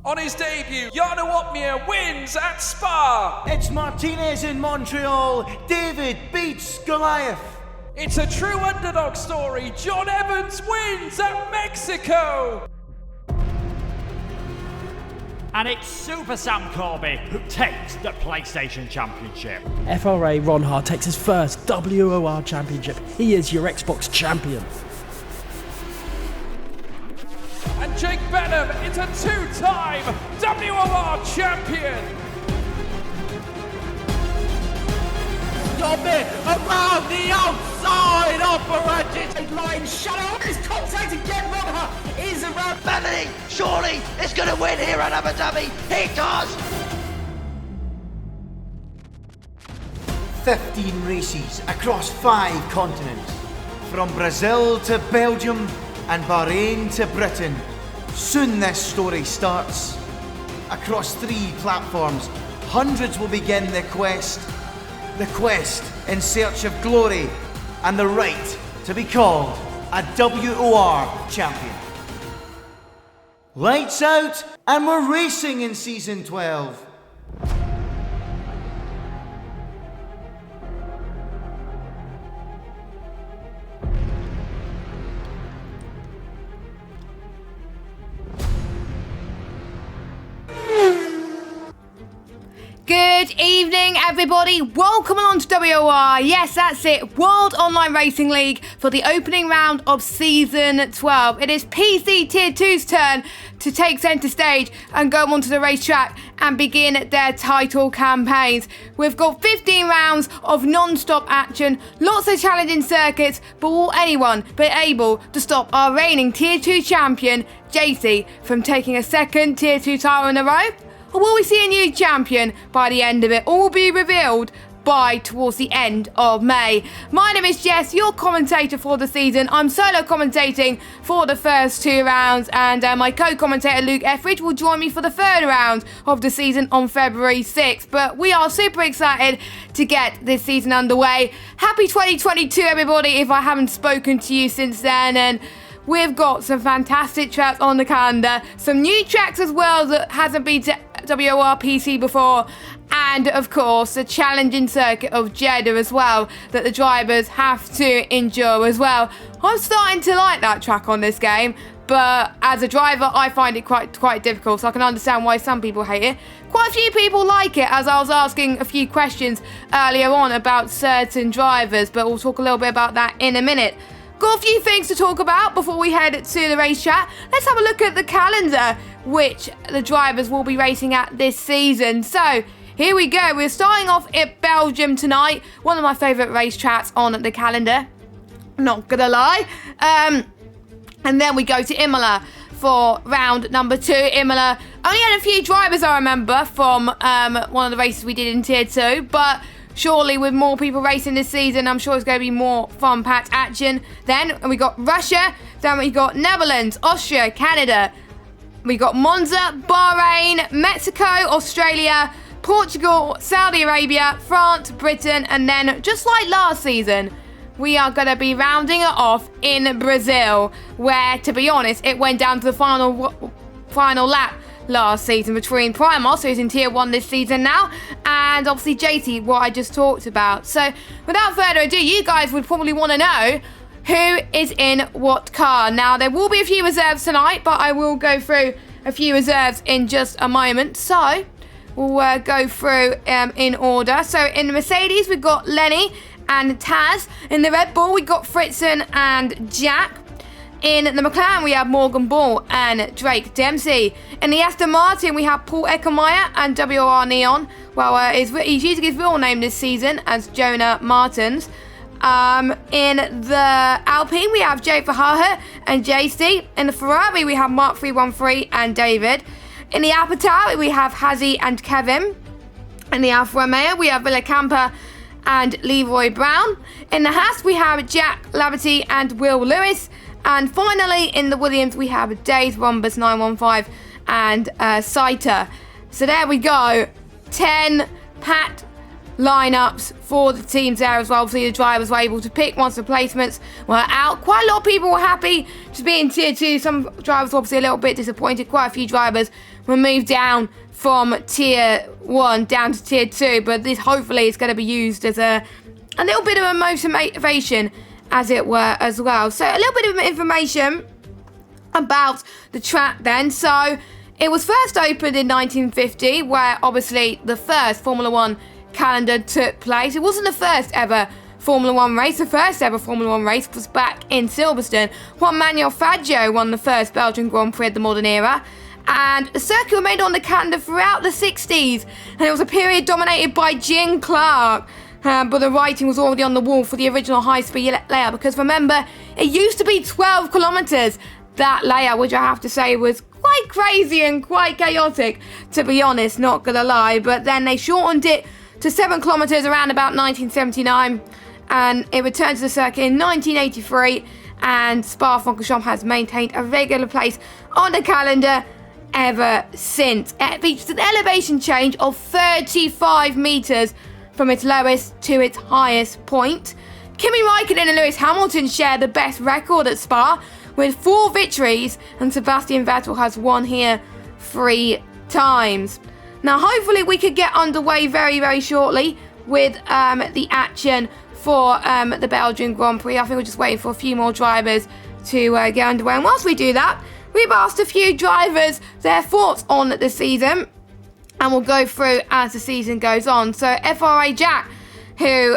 On his debut, Jarno Uppbeat wins at Spa. It's Martinez in Montreal. David beats Goliath. It's a true underdog story. John Evans wins at Mexico. And it's Super Sam Corby who takes the PlayStation Championship. FRA Ronhard takes his first WOR Championship. He is your Xbox champion. And Jake Benham is a two-time WOR champion. Stop it! Around the outside operation! Line shadow is contact again. Ronhard is around. Melanie, surely is going to win here at Abu Dhabi. He does! 15 races across 5 continents. From Brazil to Belgium and Bahrain to Britain. Soon this story starts. Across 3 platforms, hundreds will begin the quest. The quest in search of glory and the right to be called a WOR champion. Lights out, and we're racing in Season 12. Good evening, everybody. Welcome along to WOR. Yes, that's it. World Online Racing League for the opening round of Season 12. It is PC Tier 2's turn to take centre stage and go onto the racetrack and begin their title campaigns. We've got 15 rounds of non-stop action, lots of challenging circuits, but will anyone be able to stop our reigning Tier 2 champion, JC, from taking a second Tier 2 title in a row? Or will we see a new champion by the end of it? All will be revealed by towards the end of May. My name is Jess, your commentator for the season. I'm solo commentating for the first 2 rounds, and my co-commentator Luke Etheridge will join me for the 3rd round of the season on February 6th. But we are super excited to get this season underway. Happy 2022, everybody, if I haven't spoken to you since then. And we've got some fantastic tracks on the calendar, some new tracks as well that hasn't been to WOR PC before, and of course the challenging circuit of Jeddah as well that the drivers have to endure as well. I'm starting to like that track on this game, but as a driver I find it quite difficult, so I can understand why some people hate it. Quite a few people like it, as I was asking a few questions earlier on about certain drivers, but we'll talk a little bit about that in a minute. Got a few things to talk about before we head to the racetrack. Let's have a look at the calendar, which the drivers will be racing at this season. So, here we go. We're starting off at Belgium tonight. One of my favourite racetracks on the calendar. Not gonna lie. And then we go to Imola for round number 2. Imola only had a few drivers, I remember, from one of the races we did in Tier 2, but surely with more people racing this season, I'm sure it's going to be more fun-packed action. Then we got Russia, then we got Netherlands, Austria, Canada. We got Monza, Bahrain, Mexico, Australia, Portugal, Saudi Arabia, France, Britain, and then just like last season, we are going to be rounding it off in Brazil, where, to be honest, it went down to the final lap last season between Primos, who's in Tier 1 this season now, and obviously JT, what I just talked about. So without further ado, you guys would probably want to know who is in what car. Now, there will be a few reserves tonight, but I will go through a few reserves in just a moment. So we'll go through in order. So in the Mercedes, we've got Lenny and Taz. In the Red Bull, we've got Fritzen and Jack. In the McLaren, we have Morgan Ball and Drake Dempsey. In the Aston Martin, we have Paul Eckermeyer and WR Neon. Well, he's using his real name this season as Jonah Martins. In the Alpine, we have Jay Verhagen and JC. In the Ferrari, we have Mark 313 and David. In the Alfa Tauri, we have Hazy and Kevin. In the Alfa Romeo, we have Villacampa and Leroy Brown. In the Haas, we have Jack Laverty and Will Lewis. And finally, in the Williams, we have Dave Rombus 915 and Saiter. So there we go. 10 packed lineups for the teams there as well. Obviously, the drivers were able to pick once the placements were out. Quite a lot of people were happy to be in Tier 2. Some drivers were obviously a little bit disappointed. Quite a few drivers were moved down from Tier 1 down to Tier 2, but this hopefully is going to be used as a little bit of a motivation, as it were, as well. So a little bit of information about the track then. So it was first opened in 1950, where obviously the first Formula 1 calendar took place. It wasn't the first ever Formula 1 race. The first ever Formula 1 race was back in Silverstone. Juan Manuel Fangio won the first Belgian Grand Prix of the modern era. And the circuit remained on the calendar throughout the 60s. And it was a period dominated by Jim Clark. But the writing was already on the wall for the original high-speed layout. Because remember, it used to be 12 kilometres. That layout, which I have to say was quite crazy and quite chaotic, to be honest, not gonna lie. But then they shortened it to 7 kilometres around about 1979, and it returned to the circuit in 1983, and Spa-Francorchamps has maintained a regular place on the calendar ever since. It features an elevation change of 35 metres from its lowest to its highest point. Kimi Raikkonen and Lewis Hamilton share the best record at Spa with 4 victories, and Sebastian Vettel has won here 3 times. Now, hopefully we could get underway very, very shortly with the action for the Belgian Grand Prix. I think we're just waiting for a few more drivers to get underway. And whilst we do that, we've asked a few drivers their thoughts on the season, and we'll go through as the season goes on. So FRA Jack, who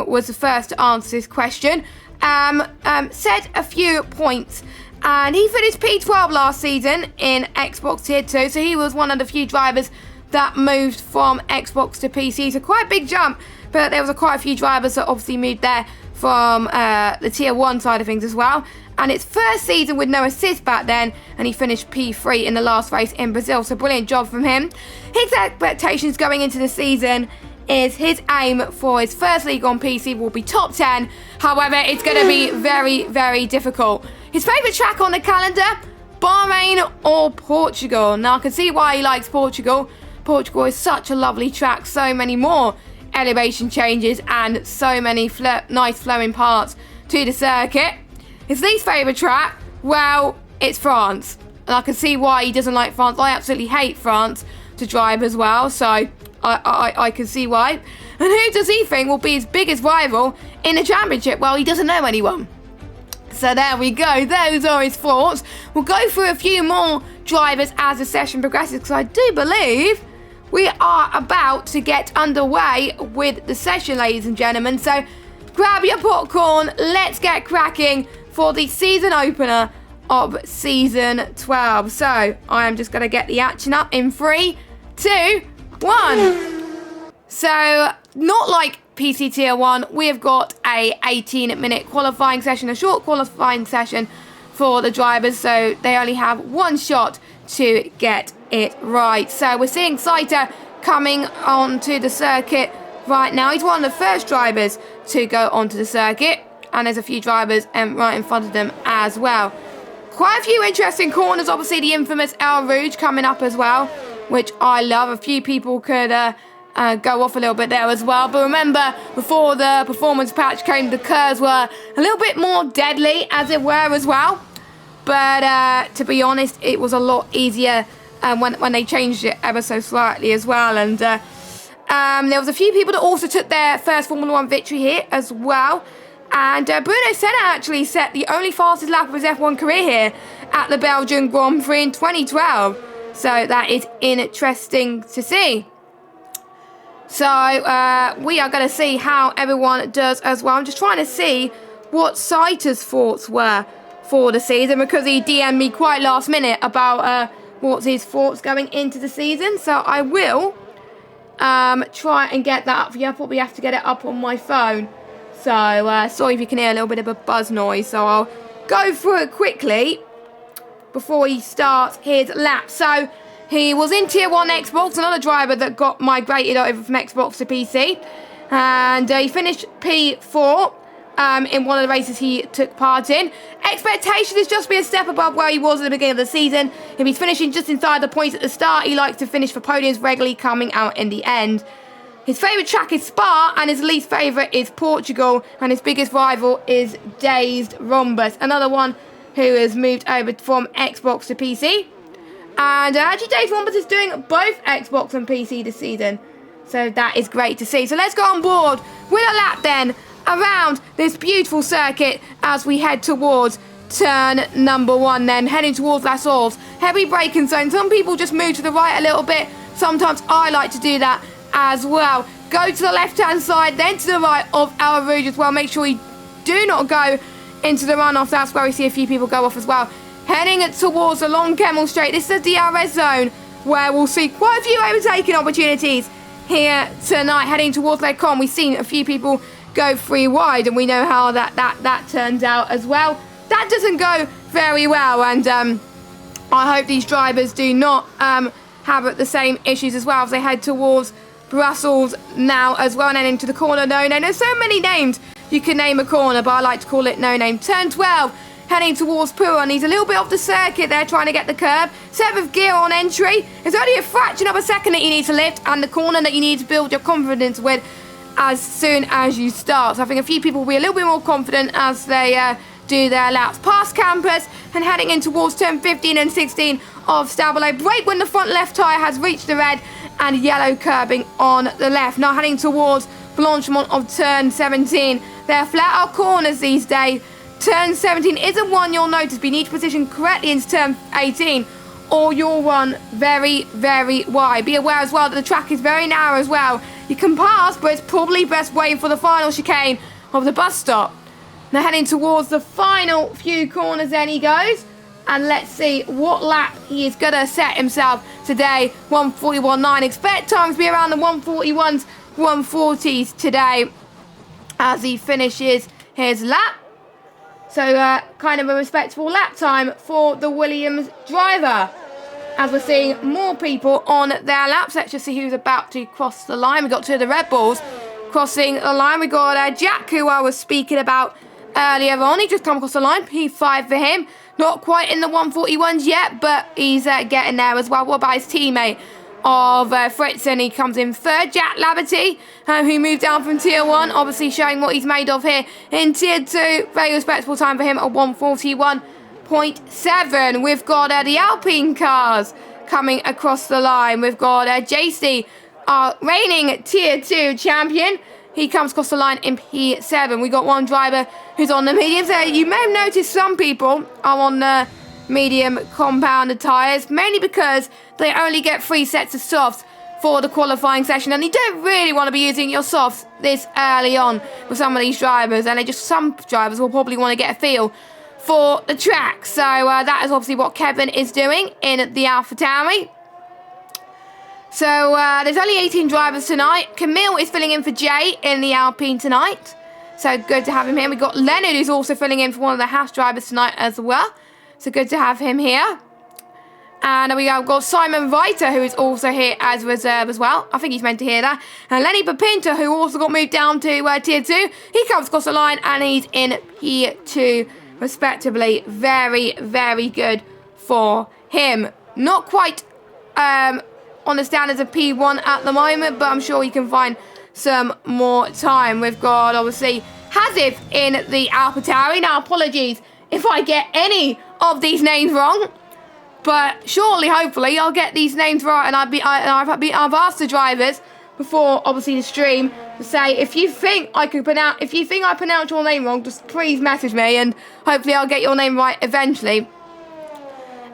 was the first to answer this question, said a few points. And he finished P12 last season in Xbox Tier 2, so he was one of the few drivers that moved from Xbox to PC. So quite a big jump, but there was quite a few drivers that obviously moved there from the Tier 1 side of things as well. And it's first season with no assist back then, and he finished P3 in the last race in Brazil. So brilliant job from him. His expectations going into the season is his aim for his first league on PC will be top 10. However, it's going to be very, very difficult. His favourite track on the calendar, Bahrain or Portugal. Now, I can see why he likes Portugal. Portugal is such a lovely track, so many more elevation changes and so many nice flowing parts to the circuit. His least favourite track, well, it's France. And I can see why he doesn't like France. I absolutely hate France to drive as well, so I can see why. And who does he think will be his biggest rival in the championship? Well, he doesn't know anyone. So there we go, those are his thoughts. We'll go through a few more drivers as the session progresses, because I do believe we are about to get underway with the session, ladies and gentlemen. So grab your popcorn, let's get cracking for the season opener of Season 12. So I am just going to get the action up in 3, 2, 1. So not like PC Tier 1, we have got a 18-minute qualifying session, a short qualifying session for the drivers, so they only have one shot to get it right. So we're seeing Saito coming onto the circuit right now. He's one of the first drivers to go onto the circuit, and there's a few drivers right in front of them as well. Quite a few interesting corners, obviously the infamous El Rouge coming up as well, which I love. A few people could go off a little bit there as well. But remember, before the performance patch came, the curves were a little bit more deadly, as it were, as well. But to be honest, it was a lot easier when they changed it ever so slightly as well. And there was a few people that also took their first Formula 1 victory here as well. And Bruno Senna actually set the only fastest lap of his F1 career here at the Belgian Grand Prix in 2012. So that is interesting to see. So we are going to see how everyone does as well. I'm just trying to see what Saito's thoughts were for the season, because he DM'd me quite last minute about what's his thoughts going into the season. So I will try and get that up for you. I probably have to get it up on my phone. So sorry if you can hear a little bit of a buzz noise. So I'll go through it quickly before he starts his lap. So he was in Tier 1 Xbox, another driver that got migrated over from Xbox to PC. And he finished P4 in one of the races he took part in. Expectation is just be a step above where he was at the beginning of the season. If he's finishing just inside the points at the start, he likes to finish for podiums regularly, coming out in the end. His favourite track is Spa, and his least favourite is Portugal, and his biggest rival is Dazed Rhombus, another one who has moved over from Xbox to PC. And actually Dazed Rhombus is doing both Xbox and PC this season, so that is great to see. So let's go on board with a lap then around this beautiful circuit as we head towards turn number 1 then, heading towards La Source. Heavy braking zone. Some people just move to the right a little bit. Sometimes I like to do that as well. Go to the left hand side, then to the right of our Rouge as well. Make sure you do not go into the runoff. That's where we see a few people go off as well. Heading towards the long Kemmel Straight. This is the DRS zone where we'll see quite a few overtaking opportunities here tonight. Heading towards Les Cons. We've seen a few people go 3 wide, and we know how that turns out as well. That doesn't go very well, and I hope these drivers do not have the same issues as well as they head towards Brussels now as well, and then into the corner No Name. There's so many names you can name a corner, but I like to call it No Name. Turn 12, heading towards Pouron. He's a little bit off the circuit there, trying to get the curb. 7th gear on entry. It's only a fraction of a second that you need to lift, and the corner that you need to build your confidence with as soon as you start. So I think a few people will be a little bit more confident as they do their laps. Past campus and heading in towards turn 15 and 16 of Stabilo. Brake when the front left tyre has reached the red, and yellow curbing on the left. Now heading towards Blanchimont of turn 17. They're flat out corners these days. Turn 17 isn't one you'll notice, but you need to position correctly into turn 18, or you'll run very, very wide. Be aware as well that the track is very narrow as well. You can pass, but it's probably best waiting for the final chicane of the bus stop. Now heading towards the final few corners, then he goes. And let's see what lap he is going to set himself today. 1:41.9. Expect times to be around the 1:41s, 1:40s today as he finishes his lap. So kind of a respectable lap time for the Williams driver. As we're seeing more people on their laps. Let's just see who's about to cross the line. We got 2 of the Red Bulls crossing the line. We got Jack, who I was speaking about earlier on. He just come across the line. P5 for him. Not quite in the 141s yet, but he's getting there as well. What about his teammate of Fritzen? He comes in 3rd. Jack Laverty, who moved down from Tier 1, obviously showing what he's made of here in Tier 2. Very respectable time for him at 1:41.7. We've got the Alpine cars coming across the line. We've got JC, our reigning Tier 2 champion. He comes across the line in P7. We got one driver who's on the mediums. You may have noticed some people are on the medium compounded tyres, mainly because they only get 3 sets of softs for the qualifying session, and you don't really want to be using your softs this early on with some of these drivers, and some drivers will probably want to get a feel for the track. So that is obviously what Kevin is doing in the AlphaTauri. So there's only 18 drivers tonight. Camille is filling in for Jay in the Alpine tonight. So good to have him here. We've got Leonard, who's also filling in for one of the Haas drivers tonight as well. So good to have him here. And we have got Simon Reiter, who is also here as reserve as well. I think he's meant to hear that. And Lenny Papinta, who also got moved down to Tier 2. He comes across the line and he's in P2 respectively. Very, very good for him. Not quite on the standards of P1 at the moment, but I'm sure he can find some more time. We've got obviously Hazif in the AlphaTauri. Now apologies if I get any of these names wrong, but surely, hopefully, I'll get these names right. And I've asked the drivers before, obviously, the stream to say if you think I pronounce your name wrong, just please message me, and hopefully I'll get your name right eventually.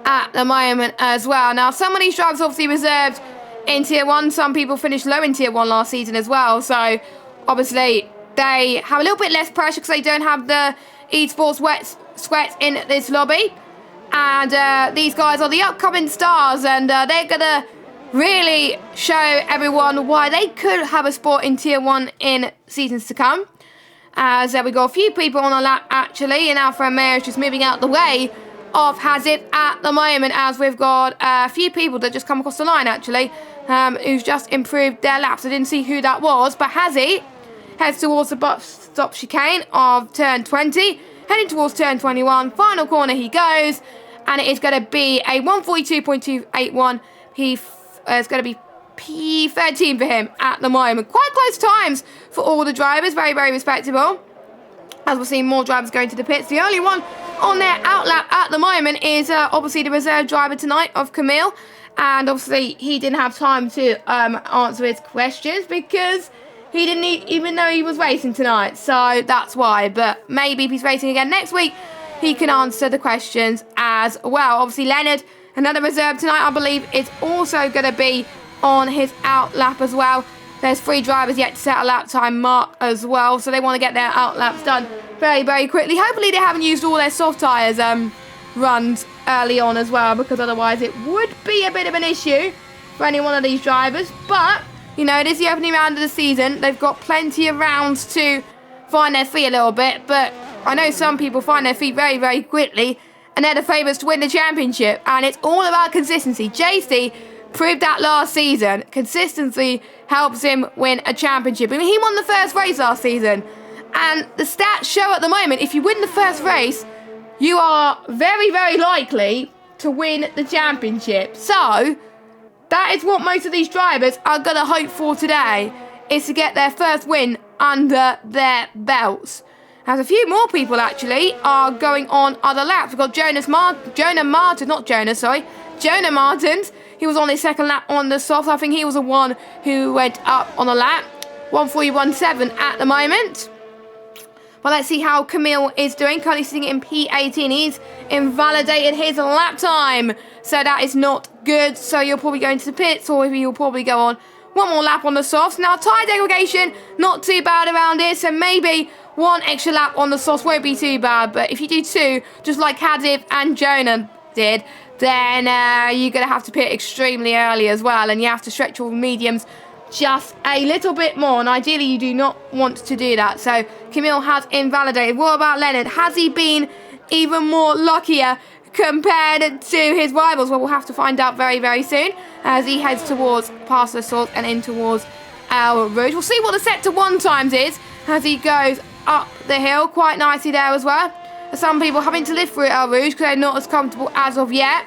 At the moment as well. Now, some of these drivers obviously reserved in Tier 1. Some people finished low in Tier 1 last season as well. So, obviously, they have a little bit less pressure because they don't have the eSports sweat in this lobby. And these guys are the upcoming stars, and they're going to really show everyone why they could have a sport in Tier 1 in seasons to come. As we got a few people on the lap, actually, and Alfa Romeo is just moving out the way of Hazif at the moment, as we've got a few people that just come across the line, actually, who's just improved their laps. I didn't see who that was, but Hazif heads towards the bus stop chicane of turn 20, heading towards turn 21. Final corner he goes, and it is going to be a 1:42.281. It's going to be P13 for him at the moment. Quite close times for all the drivers. Very, very respectable. As we're seeing more drivers going to the pits. The only one on their outlap at the moment is obviously the reserve driver tonight of Camille. And obviously he didn't have time to answer his questions because he didn't even know he was racing tonight. So that's why. But maybe if he's racing again next week, he can answer the questions as well. Obviously Leonard, another reserve tonight, I believe, is also going to be on his outlap as well. There's 3 drivers yet to set a lap time mark as well, so they want to get their outlaps done very, very quickly. Hopefully they haven't used all their soft tyres runs early on as well, because otherwise it would be a bit of an issue for any one of these drivers. But, you know, it is the opening round of the season. They've got plenty of rounds to find their feet a little bit, but I know some people find their feet very, very quickly, and they're the favourites to win the championship, and it's all about consistency. JC proved that last season. Consistency helps him win a championship. I mean, he won the first race last season, and the stats show at the moment, if you win the first race, you are very, very likely to win the championship. So, that is what most of these drivers are going to hope for today, is to get their first win under their belts. As a few more people, actually, are going on other laps. We've got Jonah Martins. He was on his second lap on the soft. I think he was the one who went up on a lap. 1:41.7 at the moment. But let's see how Camille is doing. Currently sitting in P18. He's invalidated his lap time. So that is not good. So you'll probably go into the pits, or you'll probably go on one more lap on the softs. Now, tyre degradation, not too bad around here. So maybe one extra lap on the softs won't be too bad. But if you do 2, just like Hadif and Jonah did, then you're going to have to pit extremely early as well. And you have to stretch your mediums just a little bit more. And ideally, you do not want to do that. So Camille has invalidated. What about Leonard? Has he been even more luckier compared to his rivals? Well, we'll have to find out very, very soon as he heads towards past the salt and in towards our Rouge. We'll see what the set to 1 times is as he goes up the hill quite nicely there as well. Some people having to live through El Rouge because they're not as comfortable as of yet.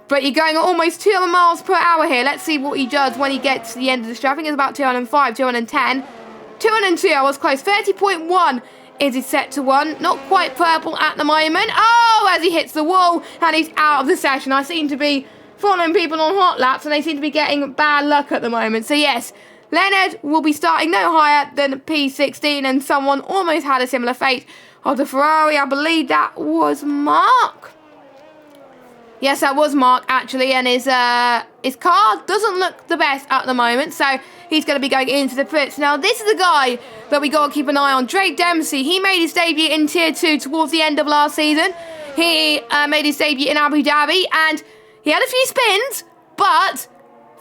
But you're going at almost 200 miles per hour here. Let's see what he does when he gets to the end of the straight. I think it's about 205, 210. 202, I was close. 30.1 is his set to 1. Not quite purple at the moment. Oh, as he hits the wall and he's out of the session. I seem to be following people on hot laps and they seem to be getting bad luck at the moment. So yes, Leonard will be starting no higher than P16, and someone almost had a similar fate of the Ferrari. I believe that was Mark. Yes, that was Mark, actually, and his car doesn't look the best at the moment, so he's going to be going into the pits. Now, this is the guy that we got to keep an eye on, Drake Dempsey. He made his debut in Tier 2 towards the end of last season. He made his debut in Abu Dhabi, and he had a few spins, but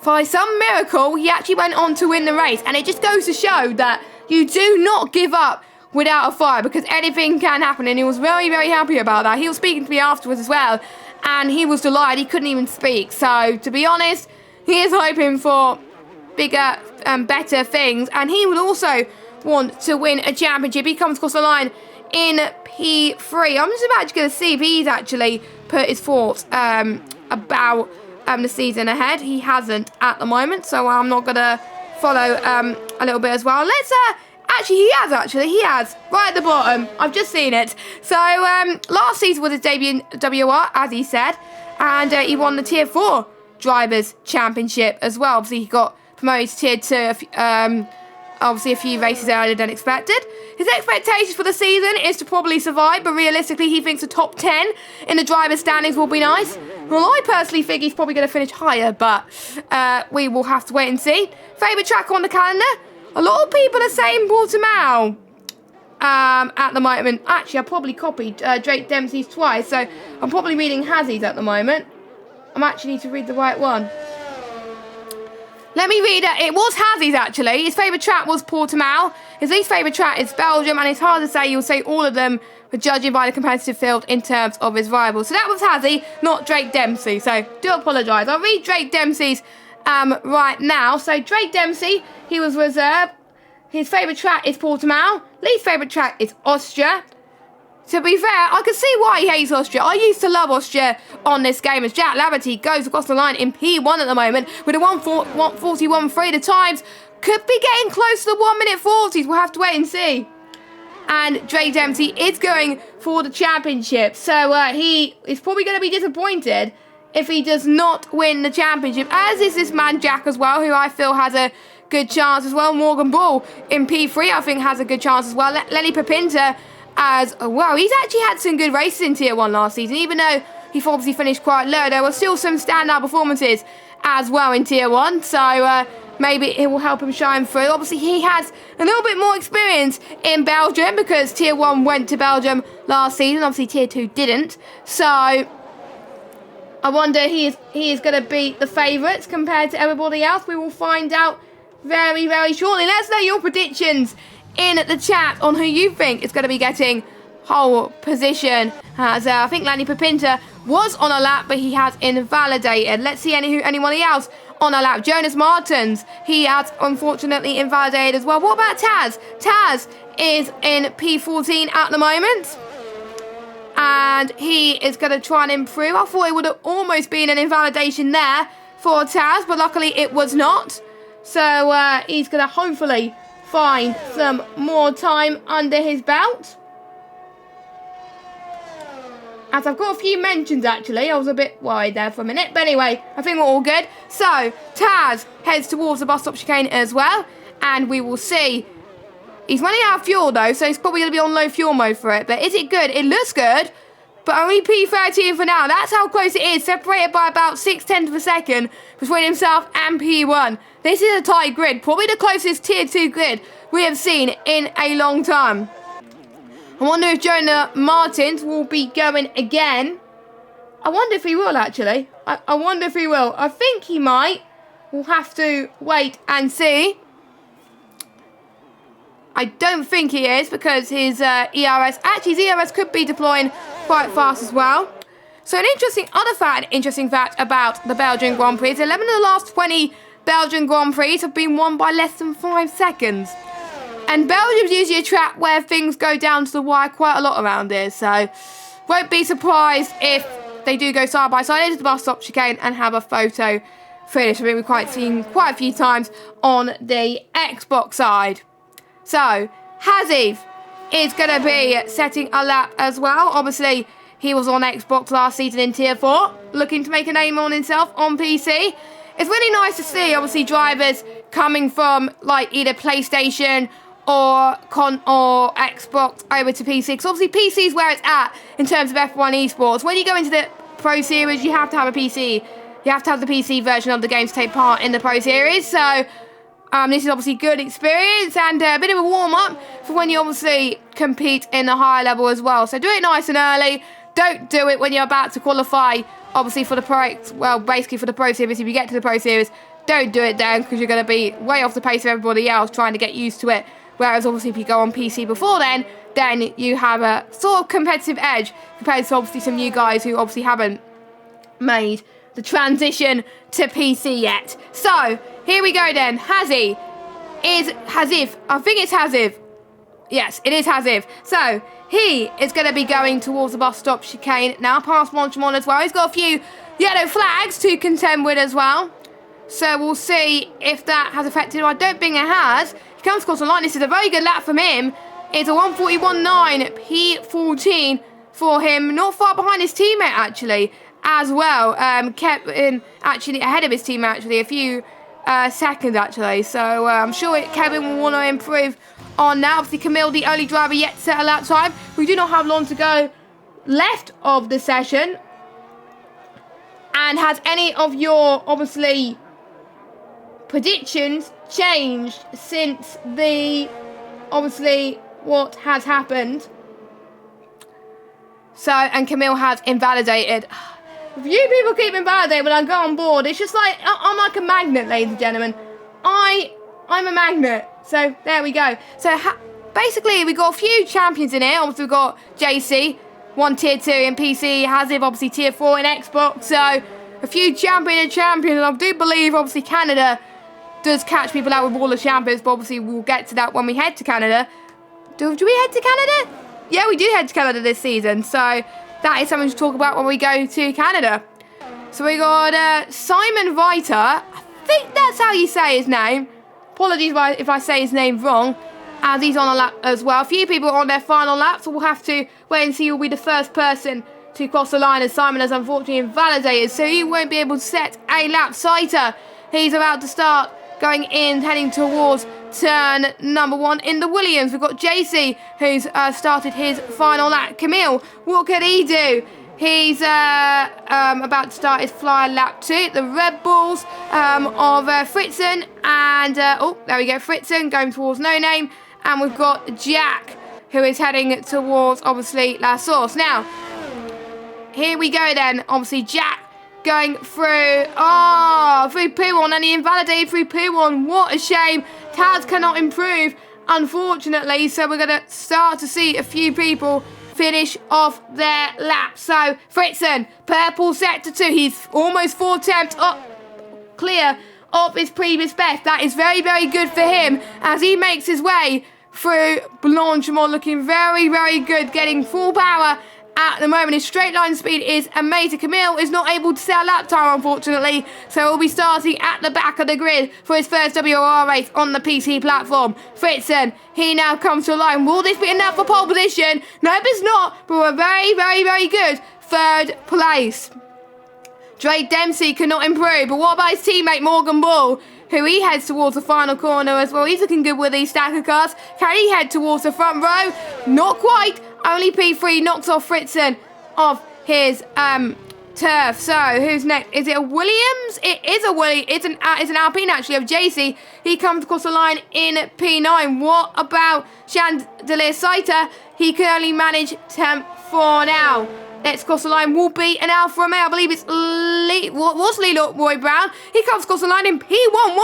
by some miracle, he actually went on to win the race. And it just goes to show that you do not give up without a fight, because anything can happen, and he was very, very happy about that. He was speaking to me afterwards as well, and he was delighted. He couldn't even speak. So, to be honest, he is hoping for bigger and better things, and he would also want to win a championship. He comes across the line in P3. I'm just about going to see if he's actually put his thoughts about the season ahead. He hasn't at the moment, so I'm not going to follow a little bit as well. Let's... Actually, he has. Right at the bottom. I've just seen it. So, last season was his debut in WR, as he said. And he won the Tier 4 Drivers' Championship as well. Obviously, he got promoted to Tier 2, obviously a few races earlier than expected. His expectations for the season is to probably survive, but realistically, he thinks a top 10 in the driver's standings will be nice. Well, I personally think he's probably going to finish higher, but we will have to wait and see. Favourite track on the calendar? A lot of people are saying Portimao at the moment. Actually, I probably copied Drake Dempsey's twice, so I'm probably reading Hazzy's at the moment. I actually need to read the right one. Let me read it. It was Hazzy's, actually. His favourite track was Portimao. His least favourite track is Belgium, and it's hard to say. You'll say all of them were judging by the competitive field in terms of his rivals. So that was Hazzy, not Drake Dempsey. So do apologise. I'll read Drake Dempsey's right now. So Drake Dempsey, he was reserve. His favourite track is Portimao. Least favourite track is Austria. To be fair, I can see why he hates Austria. I used to love Austria on this game as Jack Laverty goes across the line in P1 at the moment with a 1:41.3. The times could be getting close to the 1 minute 40s. We'll have to wait and see. And Dre Dempsey is going for the championship. So he is probably going to be disappointed if he does not win the championship. As is this man Jack as well, who I feel has a good chance as well. Morgan Ball in P3 I think has a good chance as well. Lenny Papinta as well. He's actually had some good races in Tier 1 last season. Even though he obviously finished quite low, there were still some standout performances as well in Tier 1. So maybe it will help him shine through. Obviously, he has a little bit more experience in Belgium because Tier 1 went to Belgium last season. Obviously, Tier 2 didn't. So I wonder he is going to beat the favourites compared to everybody else. We will find out very, very shortly. Let us know your predictions in the chat on who you think is going to be getting whole position. As I think Lenny Papinta was on a lap, but he has invalidated. Let's see anyone else on a lap. Jonas Martins, he has unfortunately invalidated as well. What about Taz? Taz is in P14 at the moment. And he is going to try and improve. I thought it would have almost been an invalidation there for Taz, but luckily it was not. So he's going to hopefully find some more time under his belt. As I've got a few mentions actually, I was a bit worried there for a minute. But anyway, I think we're all good. So, Taz heads towards the bus stop chicane as well. And we will see. He's running out of fuel though, so he's probably going to be on low fuel mode for it. But is it good? It looks good. But only P13 for now. That's how close it is. Separated by about 0.6 of a second between himself and P1. This is a tight grid. Probably the closest Tier 2 grid we have seen in a long time. I wonder if Jonah Martins will be going again. I wonder if he will, actually. I wonder if he will. I think he might. We'll have to wait and see. I don't think he is because his ERS... Actually, his ERS could be deploying quite fast as well. So an interesting fact about the Belgian Grand Prix is 11 of the last 20 Belgian Grand Prix have been won by less than 5 seconds. And Belgium's usually a track where things go down to the wire quite a lot around here. So won't be surprised if they do go side by side into the bus stop chicane and have a photo finish. I mean, we've quite seen quite a few times on the Xbox side. So Hazif is going to be setting a lap as well. Obviously, he was on Xbox last season in Tier 4, looking to make a name on himself on PC. It's really nice to see, obviously, drivers coming from like either PlayStation or Xbox over to PC. Because obviously PC is where it's at in terms of F1 esports. When you go into the Pro Series, you have to have a PC. You have to have the PC version of the game to take part in the Pro Series. So this is obviously good experience and a bit of a warm-up for when you obviously compete in the higher level as well. So do it nice and early. Don't do it when you're about to qualify, obviously, for the Pro... Well, basically for the Pro Series. If you get to the Pro Series, don't do it then because you're going to be way off the pace of everybody else trying to get used to it. Whereas, obviously, if you go on PC before then you have a sort of competitive edge compared to, obviously, some new guys who obviously haven't made the transition to PC yet. So, here we go then. Hazif. I think it's Hazif. Yes, it is Hazif. So, he is going to be going towards the bus stop chicane now, past Monchamon as well. He's got a few yellow flags to contend with as well. So, we'll see if that has affected him. I don't think it has. He comes across the line. This is a very good lap from him. It's a 1:41.9 P14 for him. Not far behind his teammate, actually, as well. Kept in actually ahead of his teammate, actually, a few seconds, actually. So I'm sure Kevin will want to improve on that. Obviously, Camille, the only driver yet to set a lap time. We do not have long to go left of the session. And has any of your, obviously, predictions changed since the, obviously, what has happened? So, and Camille has invalidated. A few people keep invalidating when I go on board. It's just like, I'm like a magnet, ladies and gentlemen. I'm a magnet. So, there we go. So, basically, we got a few champions in here. Obviously, we've got JC, one Tier 2 in PC, Hazif, obviously, Tier 4 in Xbox. So, a few champions. And I do believe, obviously, Canada does catch people out with all the champions. But, obviously, we'll get to that when we head to Canada. Do we head to Canada? yeah, we do head to Canada this season. So that is something to talk about when we go to Canada. So we got Simon Viter. I think that's how you say his name. Apologies if I say his name wrong, as he's on a lap as well. A few people are on their final lap, so we'll have to wait and see who will be the first person to cross the line, as Simon has unfortunately invalidated, so he won't be able to set a lap. Saiter, he's about to start going in, heading towards turn number 1 in the Williams. We've got JC, who's started his final lap. Camille, what could he do? He's about to start his fly lap 2. The Red Bulls of Fritzen, and oh, there we go, Fritzen going towards No Name, and we've got Jack, who is heading towards obviously La Source. Now, here we go then. Obviously, Jack going through, through Poo-On, and he invalidated through Poo-On. What a shame. Taz cannot improve, unfortunately, so we're going to start to see a few people finish off their lap. So, Fritzen, purple sector 2. He's almost 4 attempts up, clear of his previous best. That is very, very good for him as he makes his way through Blanchimont, looking very, very good, getting full power at the moment. His straight line speed is amazing. Camille is not able to set a lap time, unfortunately, so he'll be starting at the back of the grid for his first WOR race on the PC platform. Fritzen, he now comes to a line. Will this be enough for pole position? Nope, it's not, but we're very, very, very good third place. Drake Dempsey cannot improve, but what about his teammate Morgan Ball, who he heads towards the final corner as well? He's looking good with these stacker cars. Can he head towards the front row? Not quite. Only P3 knocks off Fritzen off his turf. So who's next? Is it a Williams? It is a Williams. It's an Alpine actually of JC. He comes across the line in P9. What about Chandelier Saiter? He can only manage temp 4 now. Next across the line will be an Alfa Romeo. I believe it's Leroy Brown. He comes across the line in P1,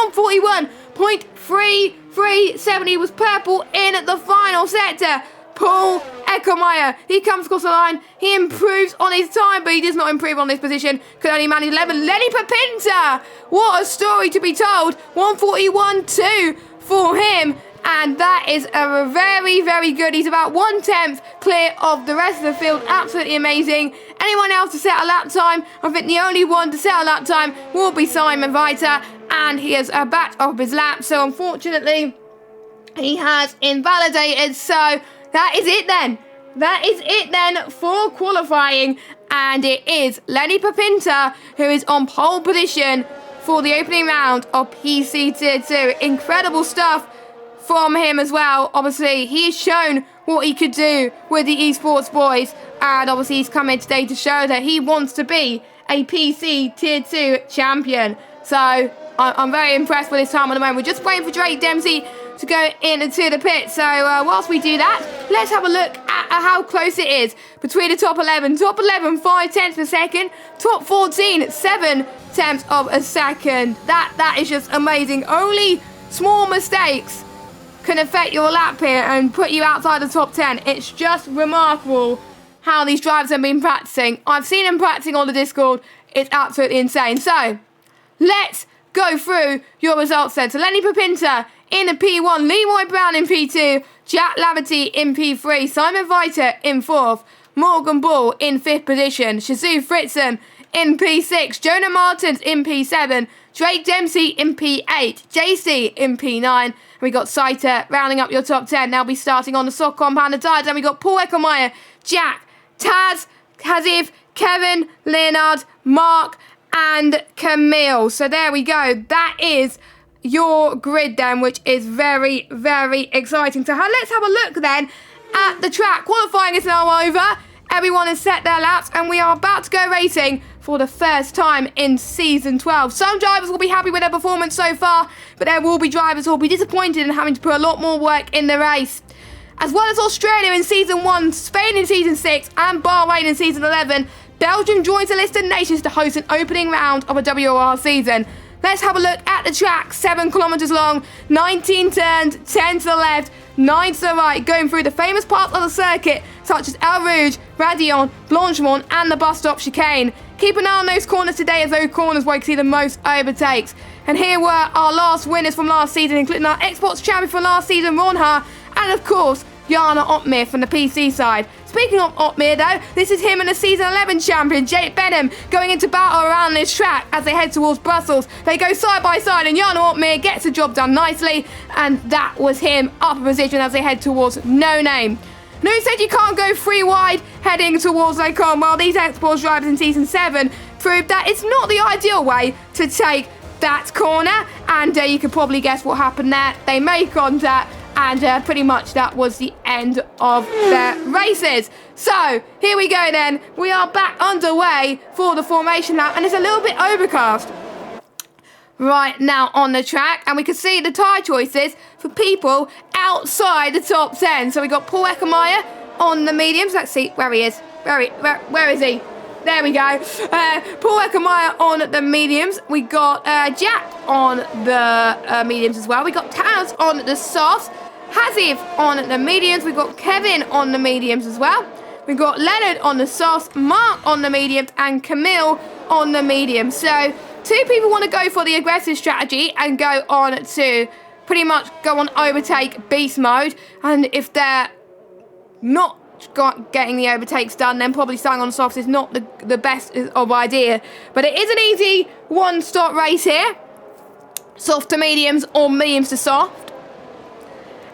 141.337. He was purple in the final sector. Paul Eckermeyer, he comes across the line. He improves on his time, but he does not improve on this position. Could only manage 11. Lenny Papinta, what a story to be told. 141.2 for him. And that is a very, very good. He's about 1/10 clear of the rest of the field. Absolutely amazing. Anyone else to set a lap time? I think the only one to set a lap time will be Simon Viter. And he has backed off his lap. So unfortunately, he has invalidated. So that is it then. That is it then for qualifying. And it is Lenny Papinta who is on pole position for the opening round of PC Tier 2. Incredible stuff from him as well. Obviously, he's shown what he could do with the esports boys. And obviously, he's come in today to show that he wants to be a PC Tier 2 champion. So I'm very impressed with his time at the moment. We're just waiting for Drake Dempsey to go into the pit. So whilst we do that, let's have a look at how close it is between the top 11. Top 11, 5/10 per second. Top 14, 7/10 of a second. That is just amazing. Only small mistakes can affect your lap here and put you outside the top 10. It's just remarkable how these drivers have been practicing. I've seen them practicing on the Discord. It's absolutely insane. So let's go through your results then. So Lenny Papinta in the P1, Leroy Brown in P2, Jack Laverty in P3, Simon Viter in 4th, Morgan Ball in 5th position, Shazoo Fritzen in P6, Jonah Martins in P7, Drake Dempsey in P8, JC in P9, and we got Saiter rounding up your top 10. Now be starting on the soft compound of tires, and we got Paul Eckermeyer, Jack, Taz, Kazif, Kevin, Leonard, Mark, and Camille. So there we go. That is your grid then, which is very, very exciting. So let's have a look then at the track. Qualifying is now over. Everyone has set their laps, and we are about to go racing for the first time in Season 12. Some drivers will be happy with their performance so far, but there will be drivers who will be disappointed in having to put a lot more work in the race. As well as Australia in Season 1, Spain in Season 6, and Bahrain in Season 11, Belgium joins the list of nations to host an opening round of a WOR season. Let's have a look at the track. 7 kilometers long, 19 turns, 10 to the left, 9 to the right, going through the famous parts of the circuit, such as El Rouge, Radillon, Blanchimont, and the bus stop chicane. Keep an eye on those corners today, as those corners where you can see the most overtakes. And here were our last winners from last season, including our Xbox champion from last season, Ron Ha, and of course, Jana Uppbeat from the PC side. Speaking of Uppbeat though, this is him and the Season 11 champion, Jake Benham, going into battle around this track as they head towards Brussels. They go side by side and Jana Uppbeat gets the job done nicely, and that was him up a position as they head towards No Name. Who said you can't go free wide heading towards Lacombe? Well, these Xbox drivers in Season 7 proved that it's not the ideal way to take that corner, and you can probably guess what happened there. They made contact, and pretty much that was the end of their races. So, here we go then. We are back underway for the formation lap, and it's a little bit overcast right now on the track, and we can see the tyre choices for people outside the top 10. So we got Paul Eckermeyer on the mediums. Let's see where he is. Where is he? There we go. Paul Eckermeyer on the mediums. We got Jack on the mediums as well. We got Taz on the softs. Hazif on the mediums. We got Kevin on the mediums as well. We got Leonard on the softs, Mark on the mediums, and Camille on the mediums. So 2 people want to go for the aggressive strategy and go on to pretty much go on overtake beast mode. And if they're not getting the overtakes done, then probably staying on softs is not the best of idea. But it is an easy one-stop race here. Soft to mediums or mediums to soft.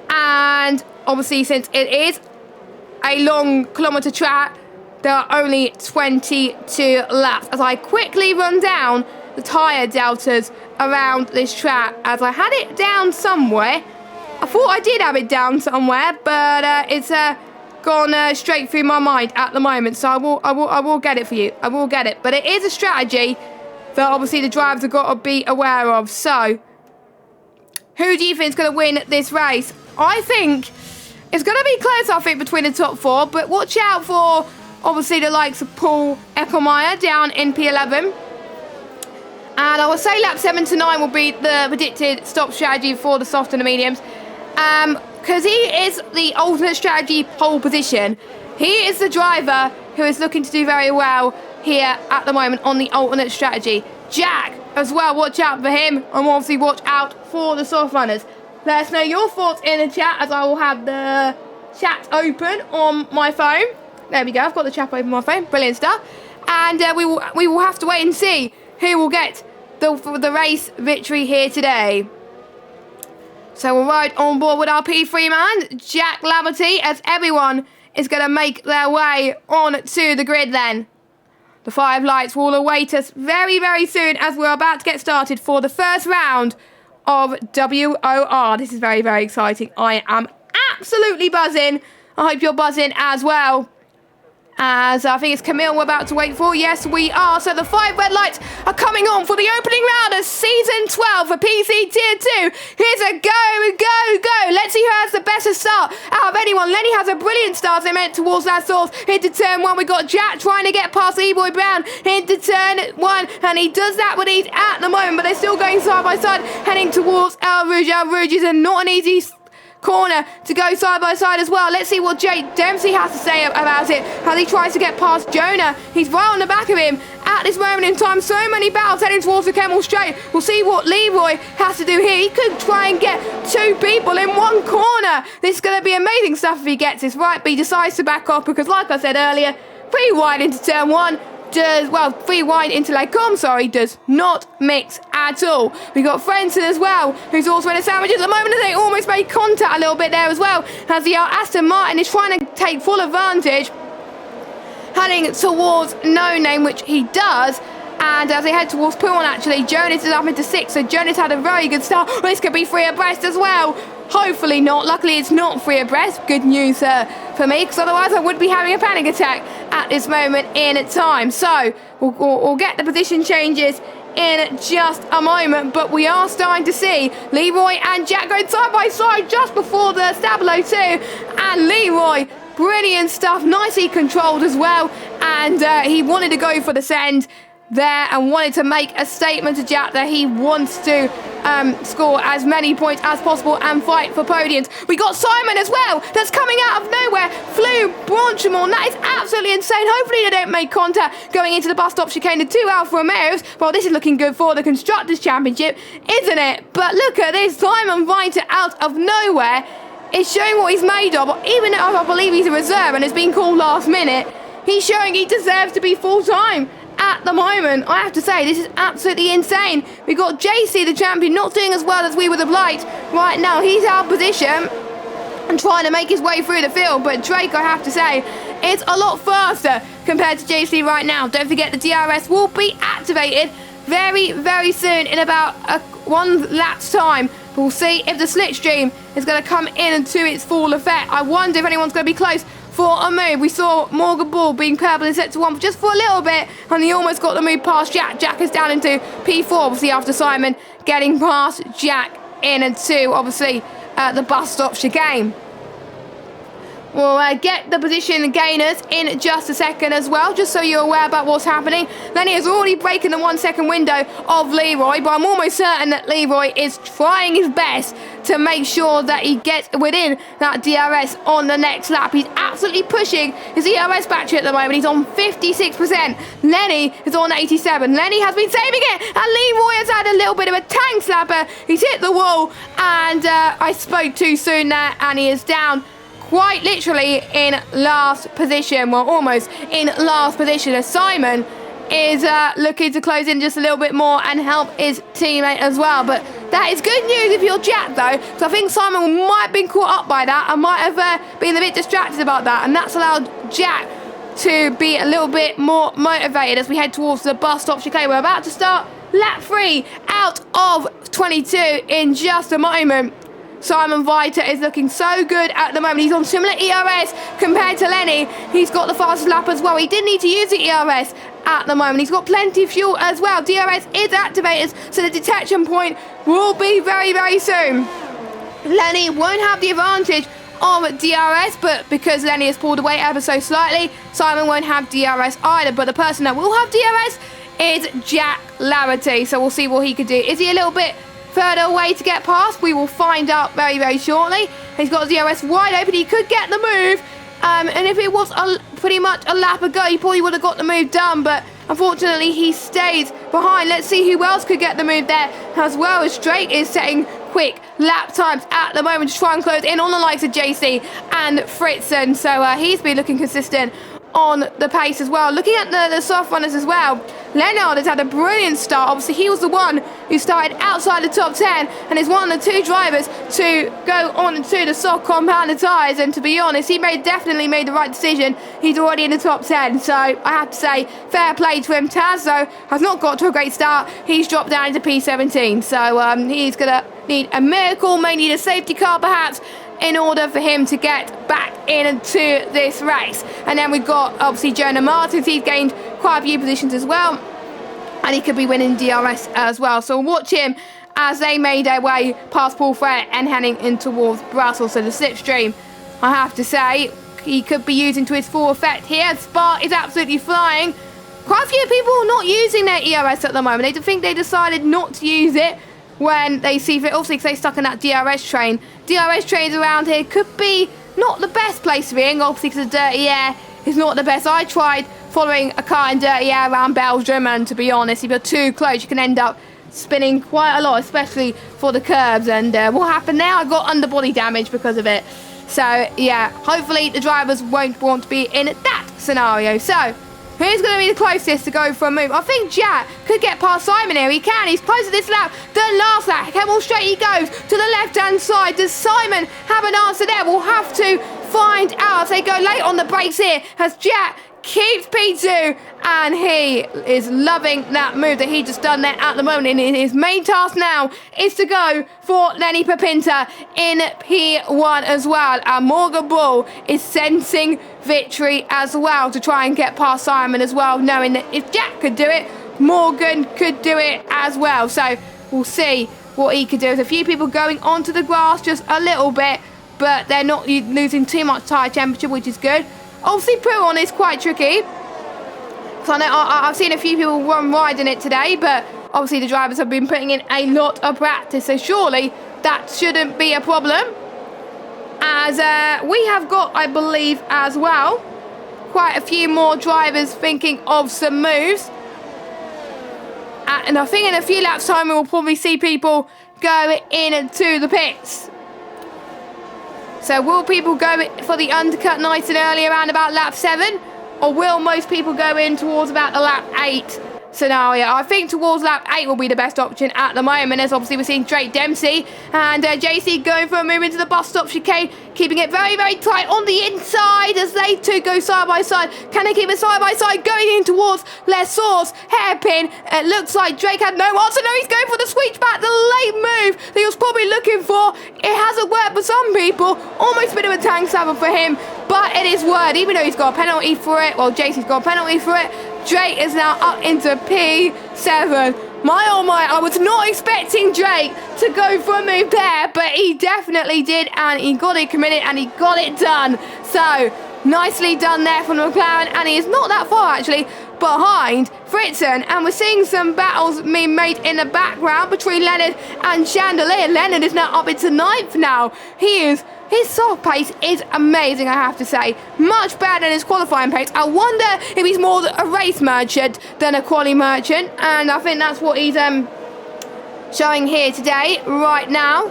And obviously, since it is a long kilometre track, there are only 22 laps. As I quickly run down the tyre deltas around this track, as I had it down somewhere. I thought I did have it down somewhere, but it's gone straight through my mind at the moment. So I will get it for you. I will get it. But it is a strategy that obviously the drivers have got to be aware of. So, who do you think is going to win this race? I think it's going to be close, I think, between the top 4. But watch out for, obviously, the likes of Paul Eckermeyer down in P11. And I will say lap 7 to 9 will be the predicted stop strategy for the soft and the mediums. Because he is the alternate strategy pole position. He is the driver who is looking to do very well here at the moment on the alternate strategy. Jack, as well, watch out for him. And obviously watch out for the soft runners. Let us know your thoughts in the chat, as I will have the chat open on my phone. There we go, I've got the chat open on my phone. Brilliant stuff. And we will have to wait and see who will get the race victory here today. So we'll ride on board with our P3 man, Jack Laverty, as everyone is going to make their way on to the grid then. The 5 lights will await us very, very soon as we're about to get started for the first round of WOR. This is very, very exciting. I am absolutely buzzing. I hope you're buzzing as well. As I think it's Camille we're about to wait for. Yes, we are. So the 5 red lights are coming on for the opening round of Season 12 for PC Tier 2. Here's a go. Let's see who has the best start out of anyone. Lenny has a brilliant start as they head towards that source. Into turn 1, we got Jack trying to get past E-Boy Brown into turn 1. And he does that with ease at the moment, but they're still going side by side, heading towards El Rouge. El Rouge is not an easy corner to go side by side as well. Let's see what Jake Dempsey has to say about it, as he tries to get past Jonah. He's right on the back of him at this moment in time. So many battles heading towards the Kemmel Straight. We'll see what Leroy has to do here. He could try and get 2 people in one corner. This is going to be amazing stuff if he gets this right, but he decides to back off because, like I said earlier, 3 wide into turn 1. 3 wide into Lacombe, does not mix at all. We got Frenson as well, who's also in a sandwich at the moment, and they almost made contact a little bit there as well, as the Aston Martin is trying to take full advantage, heading towards No Name, which he does. And as they head towards Pouan, actually, Jonas is up into 6, so Jonas had a very good start. This could be 3 abreast as well. Hopefully not. Luckily, it's not 3 abreast. Good news for me, because otherwise I would be having a panic attack at this moment in time. So we'll get the position changes in just a moment, but we are starting to see Leroy and Jack going side by side just before the Stabilo 2, and Leroy, brilliant stuff, nicely controlled as well, and he wanted to go for the send there and wanted to make a statement to Jack that he wants to score as many points as possible and fight for podiums. We got Simon as well, that's coming out of nowhere, flew Branchemont. That is absolutely insane. Hopefully they don't make contact going into the bus stop chicane. The 2 Alfa Romeos. Well, this is looking good for the Constructors' Championship, isn't it? But look at this, Simon Reiter out of nowhere is showing what he's made of. Even though I believe he's a reserve and has been called last minute, he's showing he deserves to be full-time at the moment. I have to say, this is absolutely insane. We've got JC, the champion, not doing as well as we would have liked right now. He's out of position and trying to make his way through the field, but Drake, I have to say, is a lot faster compared to JC right now. Don't forget the DRS will be activated very, very soon in about one lap's time. We'll see if the slipstream is going to come in to its full effect. I wonder if anyone's going to be close for a move. We saw Morgan Ball being purple in sector 1 just for a little bit, and he almost got the move past Jack. Jack is down into P4, obviously after Simon getting past Jack into, obviously, the bus stop chicane. We'll get the position gainers in just a second as well, just so you're aware about what's happening. Lenny has already broken the 1 second window of Leroy, but I'm almost certain that Leroy is trying his best to make sure that he gets within that DRS on the next lap. He's absolutely pushing his ERS battery at the moment. He's on 56%. Lenny is on 87%. Lenny has been saving it, and Leroy has had a little bit of a tank slapper. He's hit the wall, and I spoke too soon there, and he is down quite literally in last position. Well, almost in last position, as Simon is looking to close in just a little bit more and help his teammate as well. But that is good news if you're Jack, though, because I think Simon might have been caught up by that and might have been a bit distracted about that, and that's allowed Jack to be a little bit more motivated as we head towards the bus stop chicane. We're about to start lap 3 out of 22 in just a moment. Simon Viter is looking so good at the moment. He's on similar ERS compared to Lenny. He's got the fastest lap as well. He did need to use the ERS at the moment. He's got plenty of fuel as well. DRS is activated, so the detection point will be very, very soon. Lenny won't have the advantage of DRS, but because Lenny has pulled away ever so slightly, Simon won't have DRS either. But the person that will have DRS is Jack Larity, so we'll see what he can do. Is he a little bit further away to get past? We will find out very, very shortly. He's got DRS wide open. He could get the move, and if it was pretty much a lap ago, he probably would have got the move done, but unfortunately he stays behind. Let's see who else could get the move there as well, as Drake is setting quick lap times at the moment to try and close in on the likes of JC and Fritzen. So he's been looking consistent on the pace as well. Looking at the soft runners as well, Leonard has had a brilliant start. Obviously, he was the one who started outside the top 10 and is one of the 2 drivers to go on to the soft compounded tyres. And to be honest, he definitely made the right decision. He's already in the top 10. So I have to say, fair play to him. Taz, though, has not got to a great start. He's dropped down into P17. So he's going to need a miracle, may need a safety car perhaps, in order for him to get back into this race. And then we've got obviously Jonah Martins. He's gained quite a few positions as well, and he could be winning DRS as well. So we'll watch him as they made their way past Paul Frere and heading in towards Brussels. So the slipstream, I have to say, he could be using to his full effect here. Spa is absolutely flying. Quite a few people are not using their ERS at the moment. They think they decided not to use it when they see fit, obviously because they stuck in that DRS train. DRS trains around here could be not the best place to be in, obviously because the dirty air is not the best. I tried following a car in dirty air around Belgium, and to be honest, if you're too close, you can end up spinning quite a lot, especially for the curbs. And what happened there? I got underbody damage because of it. So yeah, hopefully the drivers won't want to be in that scenario. So who's going to be the closest to go for a move? I think Jack could get past Simon here. He can. He's close to this lap than last lap. Kemmel straight he goes to the left-hand side. Does Simon have an answer there? We'll have to find out as they go late on the brakes here, as Jack keeps P2, and he is loving that move that he just done there at the moment. And his main task now is to go for Lenny Papinta in P1 as well. And Morgan Bull is sensing victory as well to try and get past Simon as well, knowing that if Jack could do it, Morgan could do it as well. So we'll see what he could do. There's a few people going onto the grass just a little bit, but they're not losing too much tyre temperature, which is good. Obviously, Pruon is quite tricky. So I know I've seen a few people run wide in it today, but obviously the drivers have been putting in a lot of practice, so surely that shouldn't be a problem. As we have got, I believe, as well, quite a few more drivers thinking of some moves. And I think in a few laps' time, we will probably see people go into the pits. So will people go for the undercut nice and early around about lap 7? Or will most people go in towards about the lap 8 scenario? I think towards lap 8 will be the best option at the moment, as obviously we're seeing Drake Dempsey and JC going for a move into the bus stop chicane, keeping it very, very tight on the inside as they two go side by side. Can they keep it side by side going in towards Les Source? Hairpin. It looks like Drake had no answer. No, he's going for the switch back, the late move that he was probably looking for. It hasn't worked for some people. Almost a bit of a tank saver for him, but it is worth, even though he's got a penalty for it. Well, JC's got a penalty for it. Drake is now up into P7. My oh my, I was not expecting Drake to go for a move there, but he definitely did, and he got it committed, and he got it done. So, nicely done there from McLaren, and he is not that far, actually, behind Fritzen, and we're seeing some battles being made in the background between Leonard and Chandelier. Leonard is now up into 9th now. His soft pace is amazing, I have to say. Much better than his qualifying pace. I wonder if he's more a race merchant than a quali merchant, and I think that's what he's showing here today, right now.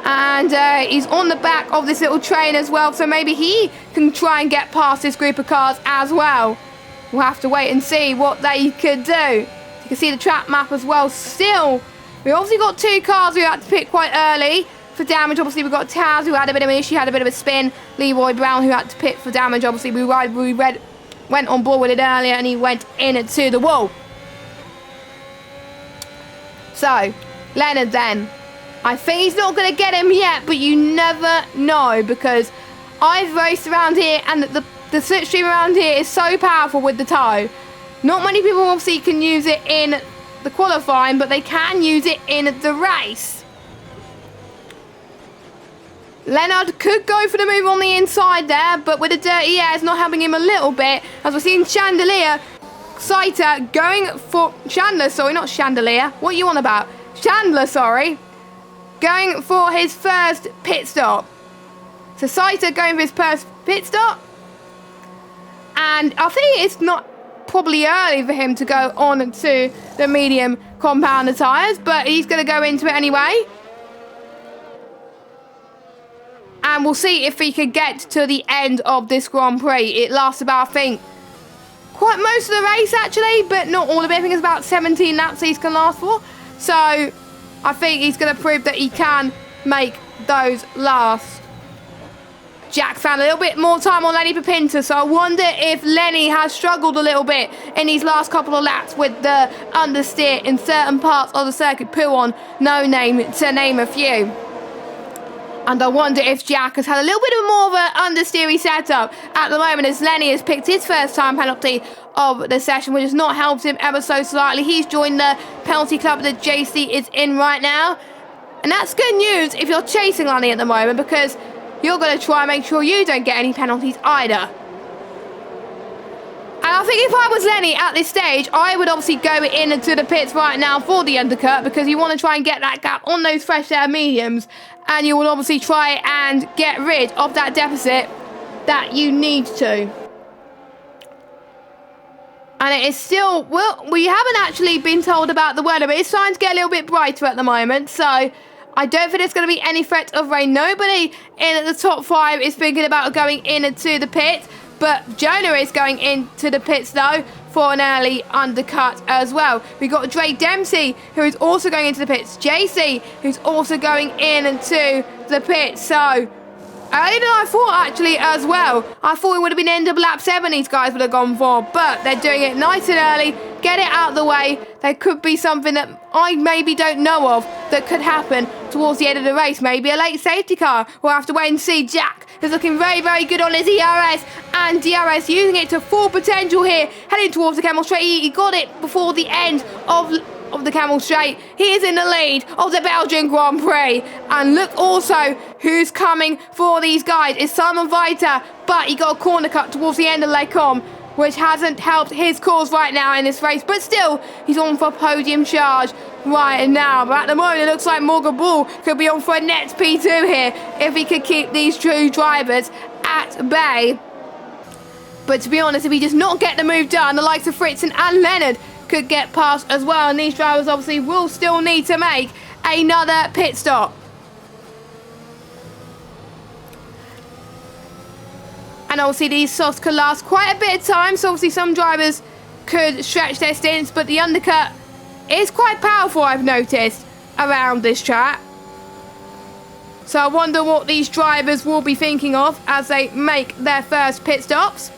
And he's on the back of this little train as well, so maybe he can try and get past this group of cars as well. We'll have to wait and see what they could do. You can see the track map as well. Still, we obviously got 2 cars we had to pick quite early for damage. Obviously, we've got Taz, who had a bit of an issue, had a bit of a spin. Leroy Brown, who had to pit for damage. Obviously, we went on board with it earlier, and he went into the wall. So, Leonard then. I think he's not going to get him yet, but you never know, because I've raced around here, and the slipstream around here is so powerful with the toe. Not many people obviously can use it in the qualifying, but they can use it in the race. Leonard could go for the move on the inside there, but with the dirty air, it's not helping him a little bit. As we're seeing Chandelier, Saiter going for... Chandler, sorry, not Chandelier. What are you on about? Chandler, sorry. Going for his first pit stop. So Saiter going for his first pit stop. And I think it's not probably early for him to go on to the medium compounder tyres, but he's going to go into it anyway. And we'll see if he can get to the end of this Grand Prix. It lasts about, I think, quite most of the race, actually, but not all of it. I think it's about 17 laps these can last for. So, I think he's going to prove that he can make those last. Jack found a little bit more time on Lenny Papinta, so I wonder if Lenny has struggled a little bit in these last couple of laps with the understeer in certain parts of the circuit. Puon, No Name, to name a few. And I wonder if Jack has had a little bit of more of an understeery setup at the moment, as Lenny has picked his first time penalty of the session, which has not helped him ever so slightly. He's joined the penalty club that JC is in right now. And that's good news if you're chasing Lenny at the moment, because you're going to try and make sure you don't get any penalties either. And I think if I was Lenny at this stage, I would obviously go into the pits right now for the undercut, because you want to try and get that gap on those fresh air mediums, and you will obviously try and get rid of that deficit that you need to. And it is still, well, we haven't actually been told about the weather, but it's starting to get a little bit brighter at the moment, so I don't think there's going to be any threat of rain. Nobody in the top 5 is thinking about going into the pits, but Jonah is going into the pits though for an early undercut as well. We've got Drake Dempsey, who is also going into the pits. JC, who's also going into the pits. So, earlier than I thought actually as well. I thought it would have been end of lap 7 these guys would have gone for, but they're doing it nice and early. Get it out of the way. There could be something that I maybe don't know of that could happen towards the end of the race. Maybe a late safety car. We'll have to wait and see. Jack is looking very, very good on his ERS, and DRS using it to full potential here, heading towards the Camel Straight. He got it before the end of the Camel Straight. He is in the lead of the Belgian Grand Prix. And look also who's coming for these guys. It's Simon Vita, but he got a corner cut towards the end of Lecom, which hasn't helped his cause right now in this race. But still, he's on for a podium charge right now. But at the moment, it looks like Morgan Bull could be on for a net P2 here if he could keep these two drivers at bay. But to be honest, if he does not get the move done, the likes of Fritzen and Leonard could get past as well. And these drivers obviously will still need to make another pit stop. And obviously these softs could last quite a bit of time. So obviously some drivers could stretch their stints, but the undercut is quite powerful, I've noticed, around this track. So I wonder what these drivers will be thinking of as they make their first pit stops.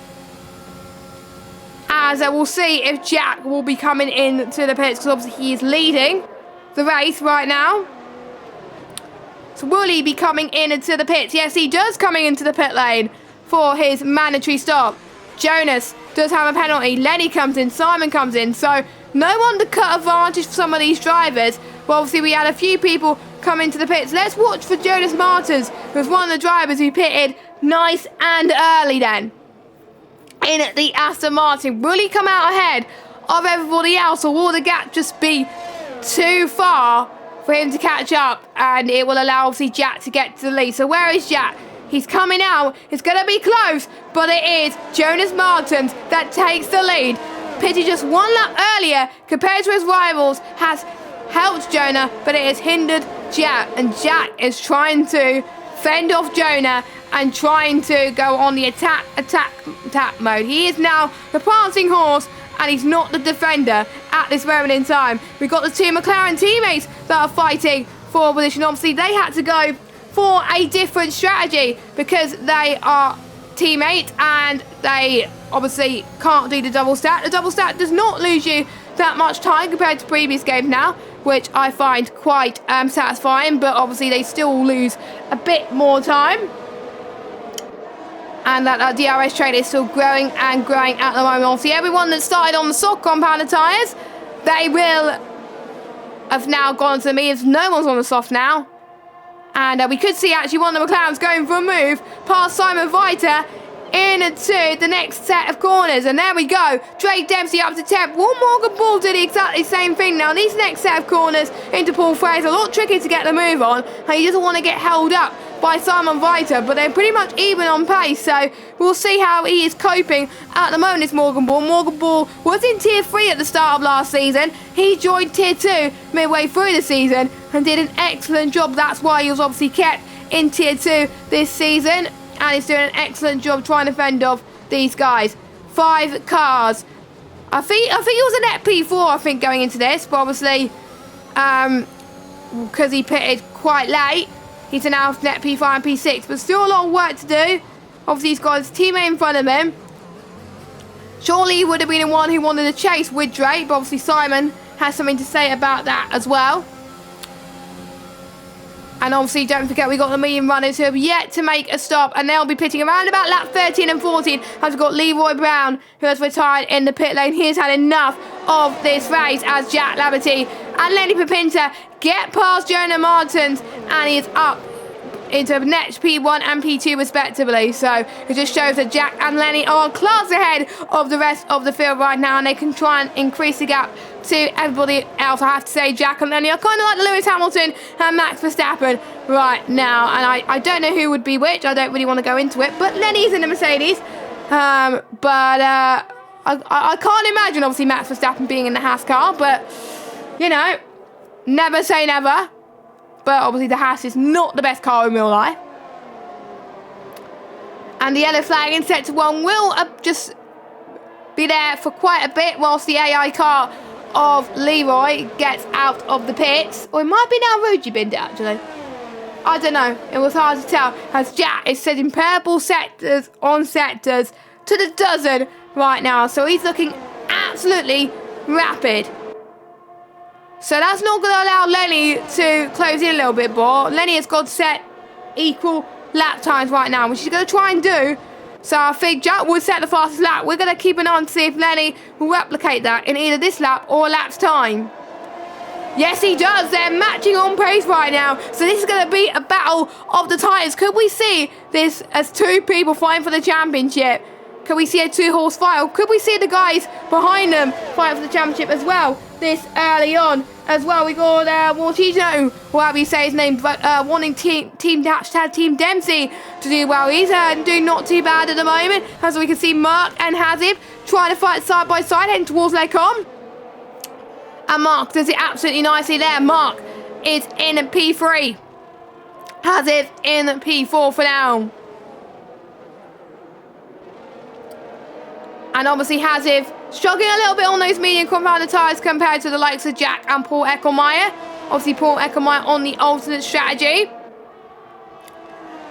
As we'll see if Jack will be coming into the pits, because obviously he is leading the race right now. So will he be coming into the pits? Yes, he does, coming into the pit lane for his mandatory stop. Jonas does have a penalty. Lenny comes in, Simon comes in. So no undercut advantage for some of these drivers. But obviously we had a few people come into the pits. Let's watch for Jonas Martins, who's one of the drivers who pitted nice and early then in the Aston Martin. Will he come out ahead of everybody else, or will the gap just be too far for him to catch up, and it will allow obviously Jack to get to the lead? So where is Jack? He's coming out. It's going to be close, but it is Jonas Martins that takes the lead. Pitted just one lap earlier compared to his rivals has helped Jonah, but it has hindered Jack, and Jack is trying to fend off Jonah and trying to go on the attack mode. He is now the prancing horse, and he's not the defender at this moment in time. We've got the two McLaren teammates that are fighting for position. Obviously, they had to go for a different strategy because they are teammates and they obviously can't do the double stack. The double stack does not lose you that much time compared to previous games now, which I find quite satisfying, but obviously they still lose a bit more time. And that DRS trade is still growing and growing at the moment. Obviously, everyone that started on the soft compounder tyres, they will have now gone to the mediums. No one's on the soft now. And we could see actually one of the McLarens going for a move past Simon Viter into the next set of corners. And there we go. Drake Dempsey up to 10th. Will Morgan Ball do the exactly same thing now? These next set of corners into Paul Fraser, a lot tricky to get the move on. And he doesn't want to get held up by Simon Viter, but they're pretty much even on pace, so we'll see how he is coping at the moment. It's Morgan Ball. Morgan Ball was in Tier 3 at the start of last season. He joined Tier 2 midway through the season and did an excellent job. That's why he was obviously kept in Tier 2 this season, and he's doing an excellent job trying to fend off these guys. 5 cars. I think it was a net P4, I think, going into this, but obviously because he pitted quite late, he's announced net P5 and P6, but still a lot of work to do. Obviously, he's got his teammate in front of him. Surely he would have been the one who wanted to chase with Drake, but obviously Simon has something to say about that as well. And obviously, don't forget, we got the medium runners who have yet to make a stop, and they'll be pitting around about lap 13 and 14. As we've got Leroy Brown, who has retired in the pit lane. He has had enough of this race, as Jack Laverty and Lenny Papinta get past Jonah Martins, and he is up into net P1 and P2 respectively. So it just shows that Jack and Lenny are class ahead of the rest of the field right now, and they can try and increase the gap to everybody else. I have to say, Jack and Lenny are kind of like Lewis Hamilton and Max Verstappen right now, and I don't know who would be which. I don't really want to go into it, but Lenny's in the Mercedes, I can't imagine obviously Max Verstappen being in the Haas car, but you know, never say never. But obviously the Haas is not the best car in real life. And the yellow flag in sector 1 will just be there for quite a bit whilst the AI car of Leroy gets out of the pits. Or it might be now Ruji binned it actually. I don't know. It was hard to tell, as Jack is setting purple sectors on sectors to the dozen right now. So he's looking absolutely rapid. So that's not going to allow Lenny to close in a little bit more. Lenny has got set equal lap times right now, which he's going to try and do. So I think Jack will set the fastest lap. We're going to keep an eye on to see if Lenny will replicate that in either this lap or a lap's time. Yes, he does. They're matching on pace right now. So this is going to be a battle of the titans. Could we see this as two people fighting for the championship? Could we see a two-horse fight? Or could we see the guys behind them fighting for the championship as well this early on? As well, we got Waltino, whatever you say his name, wanting Team Dempsey to do well. He's doing not too bad at the moment. As we can see, Mark and Hazib trying to fight side by side, heading towards Lecom. And Mark does it absolutely nicely there. Mark is in P3. Hazib in P4 for now. And obviously Hazif struggling a little bit on those medium compounder tyres compared to the likes of Jack and Paul Eckelmeyer. Obviously Paul Eckelmeyer on the alternate strategy.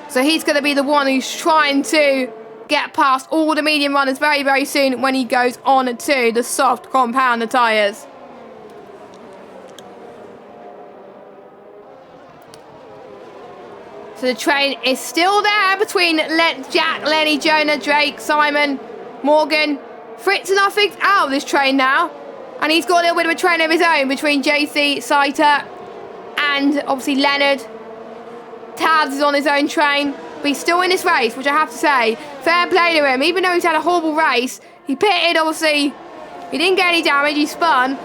So he's going to be the one who's trying to get past all the medium runners very, very soon when he goes on to the soft compounder tyres. So the train is still there between Jack, Lenny, Jonah, Drake, Simon, Morgan. Fritz and I think out of this train now. And he's got a little bit of a train of his own between JC, Saiter, and obviously Leonard. Tabs is on his own train, but he's still in this race, which I have to say, fair play to him. Even though he's had a horrible race, he pitted, obviously, he didn't get any damage, he spun.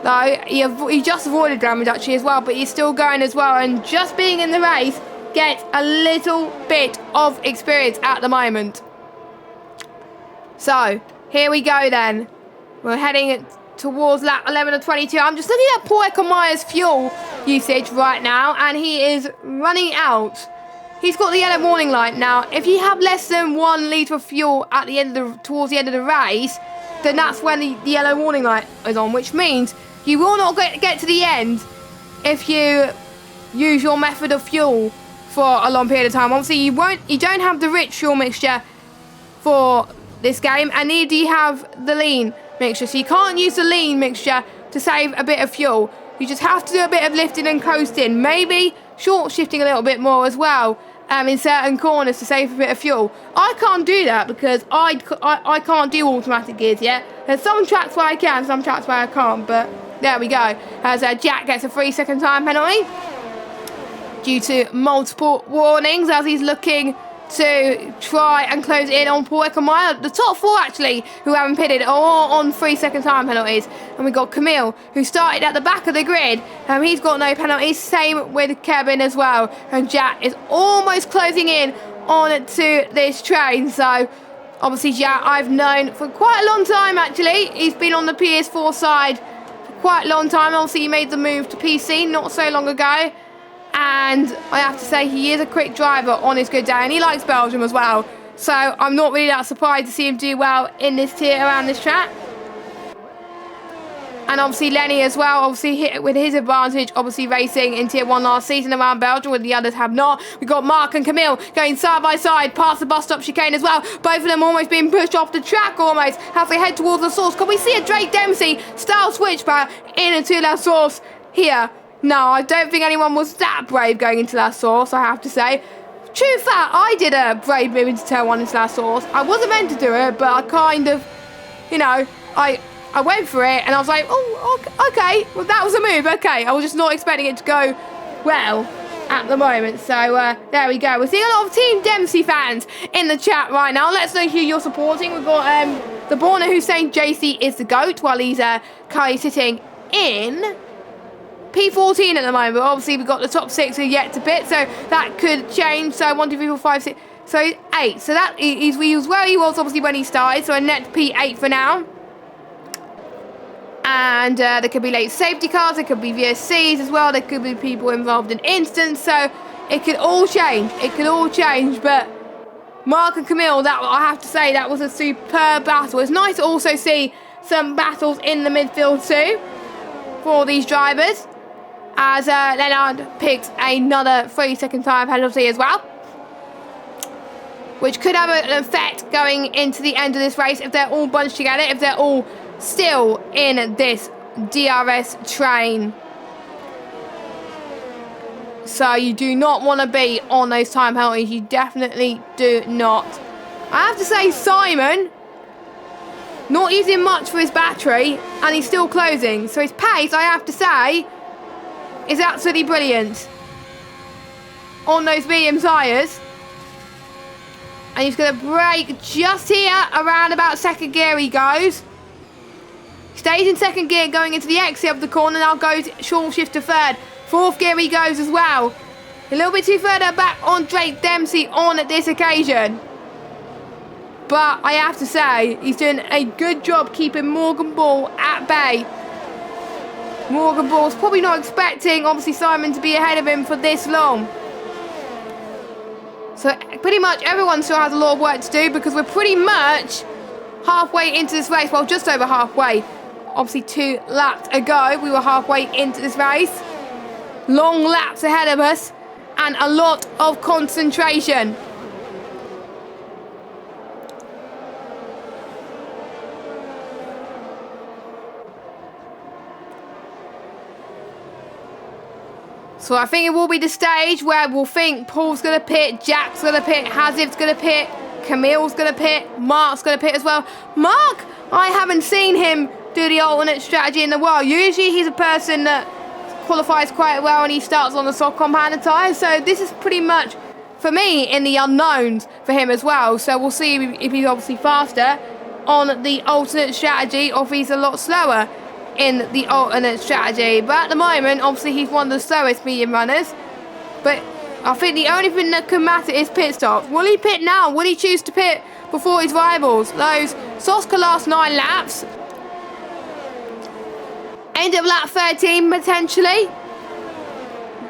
Though, he just avoided damage actually as well, but he's still going as well, and just being in the race gets a little bit of experience at the moment. So, here we go then. We're heading towards lap 11 of 22. I'm just looking at Paul Eckelmeyer's fuel usage right now, and he is running out. He's got the yellow warning light now. If you have less than 1 litre of fuel at the end of towards the end of the race, then that's when the yellow warning light is on, which means you will not get to the end if you use your method of fuel for a long period of time. Obviously, you don't have the rich fuel mixture for this game, and neither do you have the lean mixture, so you can't use the lean mixture to save a bit of fuel. You just have to do a bit of lifting and coasting, maybe short shifting a little bit more as well in certain corners to save a bit of fuel. I can't do that because I can't do automatic gears yet. There's some tracks where I can, some tracks where I can't, but there we go. As Jack gets a 3-second time penalty due to multiple warnings as he's looking to try and close in on Paul Eckelmeyer. The top 4 actually who haven't pitted are all on 3-second time penalties. And we've got Camille who started at the back of the grid. He's got no penalties. Same with Kevin as well. And Jack is almost closing in on to this train. So obviously Jack I've known for quite a long time actually. He's been on the PS4 side for quite a long time. Obviously he made the move to PC not so long ago. And I have to say he is a quick driver on his good day, and he likes Belgium as well. So I'm not really that surprised to see him do well in this tier around this track. And obviously Lenny as well, obviously hit with his advantage, obviously racing in tier 1 last season around Belgium, where the others have not. We've got Mark and Camille going side by side past the bus stop chicane as well. Both of them almost being pushed off the track almost as they head towards the source. Can we see a Drake Dempsey style switch back into that source here? No, I don't think anyone was that brave going into that source, I have to say. True fact, I did a brave move into turn 1 into that source. I wasn't meant to do it, but I kind of, you know, I went for it and I was like, oh, okay, well that was a move, okay. I was just not expecting it to go well at the moment. So there we go. We're seeing a lot of Team Dempsey fans in the chat right now. Let us know who you're supporting. We've got the Borner who's saying JC is the GOAT while he's currently sitting in P14 at the moment. Obviously we've got the top 6 who are yet to pit, so that could change. So 1, 2, 3, 4, 5, 6, so 8. So that he was where he was obviously when he started, so a net P8 for now. And there could be late safety cars, there could be VSCs as well, there could be people involved in instance, so it could all change. It could all change, but Mark and Camille, that I have to say, that was a superb battle. It's nice to also see some battles in the midfield too for these drivers, as Leonard picks another 3-second time penalty as well, which could have an effect going into the end of this race if they're all bunched together, if they're all still in this DRS train. So you do not want to be on those time penalties, you definitely do not. I have to say Simon, not using much for his battery, and he's still closing. So his pace, I have to say, is absolutely brilliant on those medium tyres. And he's going to brake just here, around about 2nd gear he goes. Stays in 2nd gear going into the exit of the corner, now goes short shift to 3rd. 4th gear he goes as well. A little bit too further back on Drake Dempsey on this occasion. But I have to say, he's doing a good job keeping Morgan Ball at bay. Morgan Ball's probably not expecting, obviously, Simon to be ahead of him for this long. So pretty much everyone still has a lot of work to do because we're pretty much halfway into this race. Well, just over halfway. Obviously 2 laps ago, we were halfway into this race. Long laps ahead of us and a lot of concentration. So I think it will be the stage where we'll think Paul's going to pit, Jack's going to pit, Haziv's going to pit, Camille's going to pit, Mark's going to pit as well. Mark, I haven't seen him do the alternate strategy in the world. Usually he's a person that qualifies quite well and he starts on the soft compound tyre. So this is pretty much, for me, in the unknowns for him as well. So we'll see if he's obviously faster on the alternate strategy or if he's a lot slower in the alternate strategy. But at the moment, obviously he's one of the slowest medium runners. But I think the only thing that can matter is pit stops. Will he pit now? Will he choose to pit before his rivals? Those softs can last 9 laps. End of lap 13 potentially.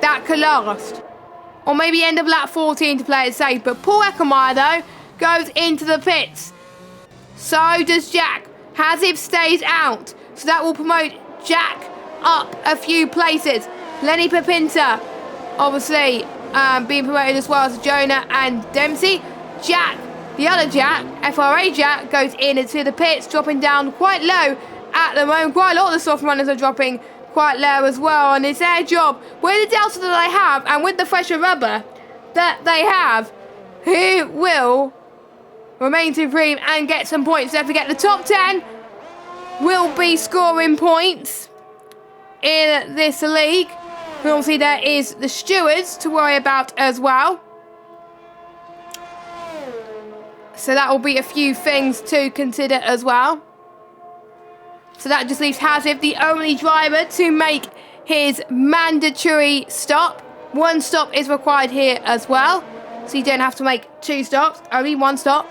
That could last. Or maybe end of lap 14 to play it safe. But Paul Eckermeyer though goes into the pits. So does Jack. Haziv stays out. So that will promote Jack up a few places. Lenny Pepinter obviously being promoted as well as Jonah and Dempsey. Jack, the other Jack, FRA Jack, goes into the pits, dropping down quite low at the moment. Quite a lot of the soft runners are dropping quite low as well, and it's their job with the delta that they have and with the fresher rubber that they have, who will remain supreme and get some points. Don't forget the top 10 will be scoring points in this league. And obviously there is the stewards to worry about as well. So that will be a few things to consider as well. So that just leaves Haziv, the only driver, to make his mandatory stop. 1 stop is required here as well. So you don't have to make 2 stops, only 1 stop.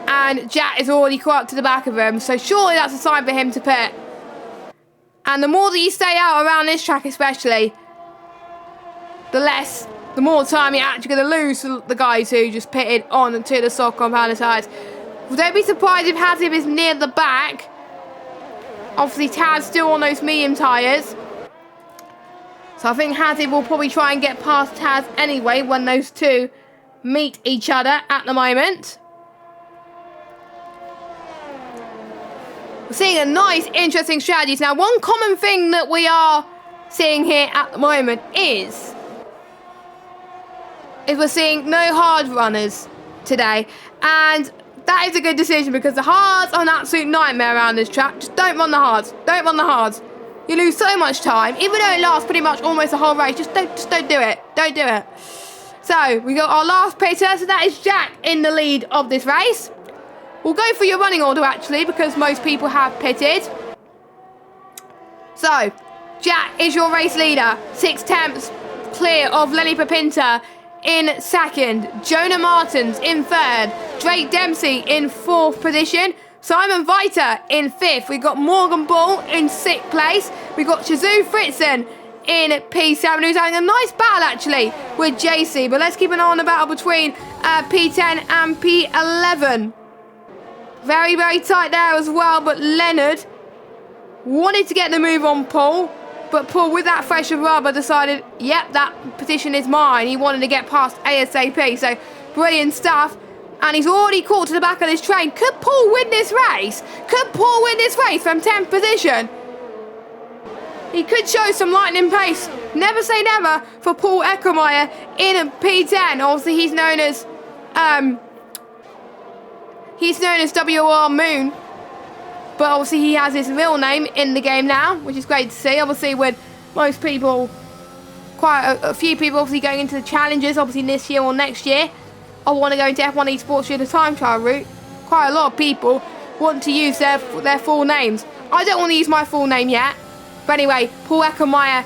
And Jack is already caught up to the back of him. So surely that's a sign for him to pit. And the more that you stay out around this track especially, the more time you're actually going to lose to the guys who just pitted on to the soft compound tyres. Don't be surprised if Hazib is near the back. Obviously Tad's still on those medium tyres. So I think Hazib will probably try and get past Taz anyway when those two meet each other at the moment. We're seeing a nice, interesting strategies. Now, one common thing that we are seeing here at the moment is we're seeing no hard runners today. And that is a good decision because the hards are an absolute nightmare around this track. Just don't run the hards. Don't run the hards. You lose so much time. Even though it lasts pretty much almost the whole race, just don't do it. Don't do it. So, we got our last pitter. So that is Jack in the lead of this race. We'll go for your running order, actually, because most people have pitted. So, Jack is your race leader. 6 tenths clear of Lenny Pepinter in second. Jonah Martins in third. Drake Dempsey in 4th position. Simon Viter in 5th. We've got Morgan Ball in 6th place. We've got Shazoo Fritzen in P7, who's having a nice battle, actually, with JC. But let's keep an eye on the battle between P10 and P11. Very, very tight there as well, but Leonard wanted to get the move on Paul, but Paul, with that fresher rubber, decided, yep, that position is mine. He wanted to get past ASAP, so brilliant stuff. And he's already caught to the back of this train. Could Paul win this race? Could Paul win this race from 10th position? He could show some lightning pace. Never say never for Paul Eckermeyer in P10. Obviously, he's known as WR Moon, but obviously he has his real name in the game now, which is great to see. Obviously, with most people, quite a few people obviously going into the challenges, obviously this year or next year, I want to go into F1 Esports through the time trial route. Quite a lot of people want to use their full names. I don't want to use my full name yet. But anyway, Paul Eckermeyer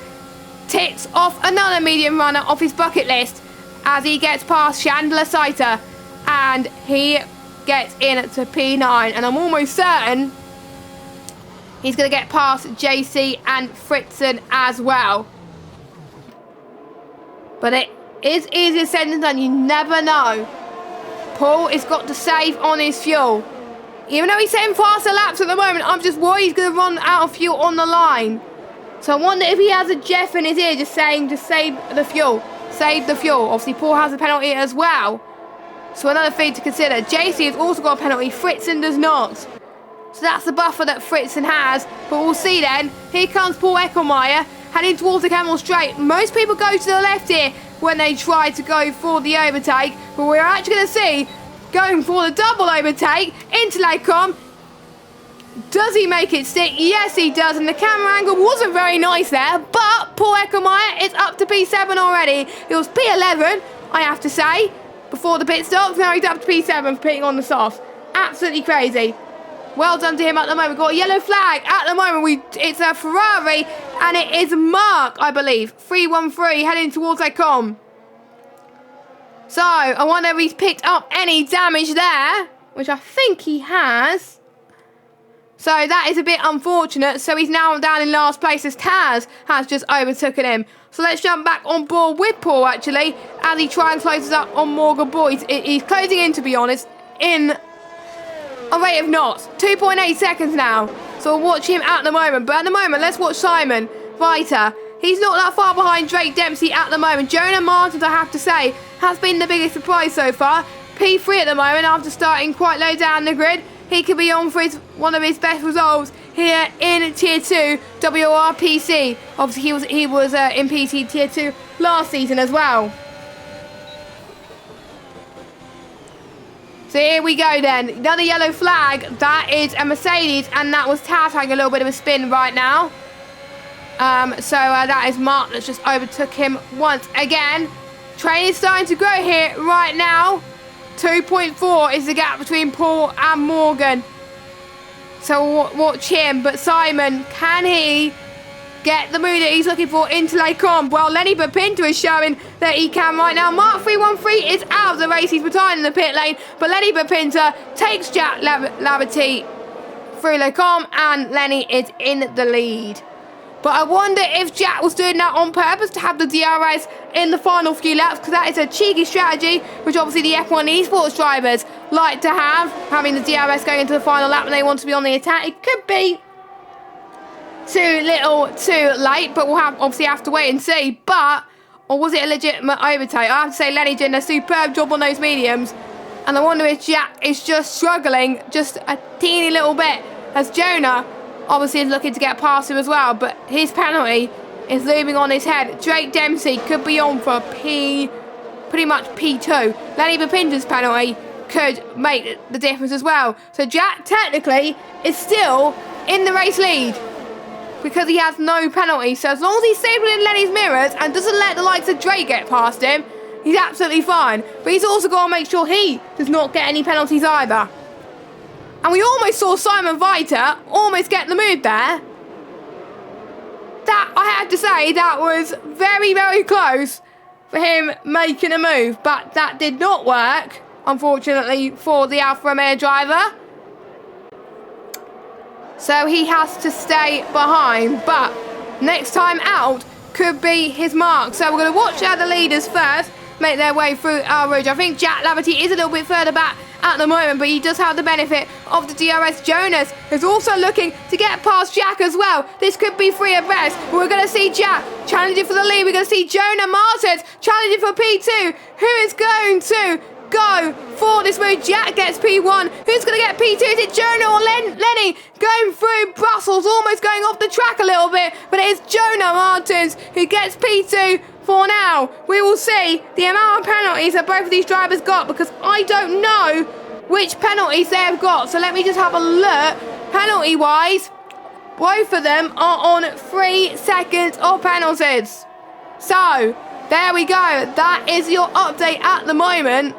ticks off another medium runner off his bucket list as he gets past Chandler Saiter and he gets in to P9. And I'm almost certain he's going to get past JC and Fritzen as well. But it is easier said than done. You never know. Paul has got to save on his fuel. Even though he's setting faster laps at the moment, I'm just worried he's going to run out of fuel on the line. So I wonder if he has a Jeff in his ear just saying, just save the fuel. Save the fuel. Obviously, Paul has a penalty as well. So another thing to consider. JC has also got a penalty. Fritzen does not. So that's the buffer that Fritzen has. But we'll see then. Here comes Paul Eckelmeyer heading towards the Camel Straight. Most people go to the left here when they try to go for the overtake. But we're actually going to see going for the double overtake into Lacombe. Does he make it stick? Yes, he does. And the camera angle wasn't very nice there. But Paul Eckelmeyer is up to P7 already. It was P11, I have to say, before the pit stops. Now he's up to P7 for pitting on the softs. Absolutely crazy. Well done to him at the moment. We've got a yellow flag at the moment. It's a Ferrari, and it is Mark, I believe. 313 heading towards Lacombe. So, I wonder if he's picked up any damage there, which I think he has. So that is a bit unfortunate. So he's now down in last place as Taz has just overtaken him. So let's jump back on board with Paul, actually, as he tries and closes up on Morgan Boyd. He's closing in, to be honest, in a rate of knots. 2.8 seconds now. So we'll watch him at the moment. But at the moment, let's watch Simon Viter. He's not that far behind Drake Dempsey at the moment. Jonah Martins, I have to say, has been the biggest surprise so far. P3 at the moment after starting quite low down the grid. He could be on for one of his best results here in Tier 2 WRPC. Obviously, he was in PC Tier 2 last season as well. So here we go then. Another yellow flag. That is a Mercedes, and that was Taz having a little bit of a spin right now. So that is Mark that's just overtook him once again. Train is starting to grow here right now. 2.4 is the gap between Paul and Morgan. So watch him. But Simon, can he get the move that he's looking for into Lacombe? Well, Lenny Bapinto is showing that he can right now. Mark 313 is out of the race. He's retiring in the pit lane. But Lenny Bapinto takes Jack Laverty through Lacombe, and Lenny is in the lead. But I wonder if Jack was doing that on purpose to have the DRS in the final few laps, because that is a cheeky strategy, which obviously the F1 esports drivers like to have, having the DRS going into the final lap when they want to be on the attack. It could be too little, too late, but we'll obviously have to wait and see. But, or was it a legitimate overtake? I have to say Lenny did a superb job on those mediums. And I wonder if Jack is just struggling just a teeny little bit, as Jonah obviously is looking to get past him as well, but his penalty is looming on his head. Drake Dempsey could be on for pretty much P2. Lenny Bapinto's penalty could make the difference as well. So Jack technically is still in the race lead because he has no penalty. So as long as he's stable in Lenny's mirrors and doesn't let the likes of Drake get past him, he's absolutely fine. But he's also got to make sure he does not get any penalties either. And we almost saw Simon Viter almost get the move there. That, I have to say, that was very, very close for him making a move. But that did not work, unfortunately, for the Alfa Romeo driver. So he has to stay behind. But next time out could be his mark. So we're going to watch out the leaders first make their way through our rouge. I think Jack Laverty is a little bit further back at the moment, but he does have the benefit of the DRS. Jonas is also looking to get past Jack as well. This could be free abreast. We're going to see Jack challenging for the lead. We're going to see Jonah Martins challenging for P2. Who is going to go for this move? Jack gets P1. Who's going to get P2? Is it Jonah or Lenny going through Brussels, almost going off the track a little bit, but it is Jonah Martins who gets P2 for now. We will see the amount of penalties that both of these drivers got, because I don't know which penalties they have got. So let me just have a look. Penalty wise, both of them are on 3 seconds of penalties. So there we go. That is your update at the moment.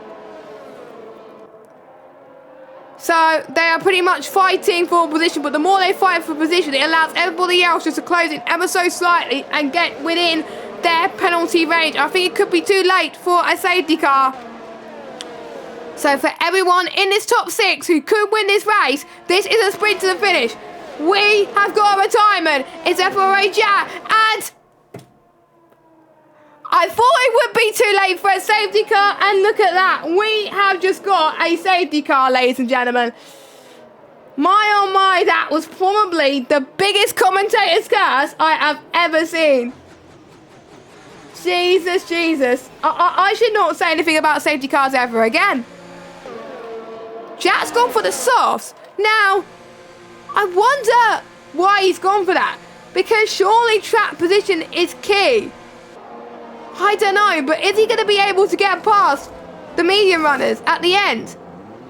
So they are pretty much fighting for position, but the more they fight for position, it allows everybody else just to close in ever so slightly and get within their penalty range. I think it could be too late for a safety car. So for everyone in this top 6 who could win this race, this is a sprint to the finish. We have got a retirement. It's F4A Jack, and I thought it would be too late for a safety car, and look at that. We have just got a safety car, ladies and gentlemen. My oh my, that was probably the biggest commentator's curse I have ever seen. Jesus, Jesus. I should not say anything about safety cars ever again. Jack's gone for the softs. Now, I wonder why he's gone for that. Because surely track position is key. I don't know, but is he going to be able to get past the medium runners at the end?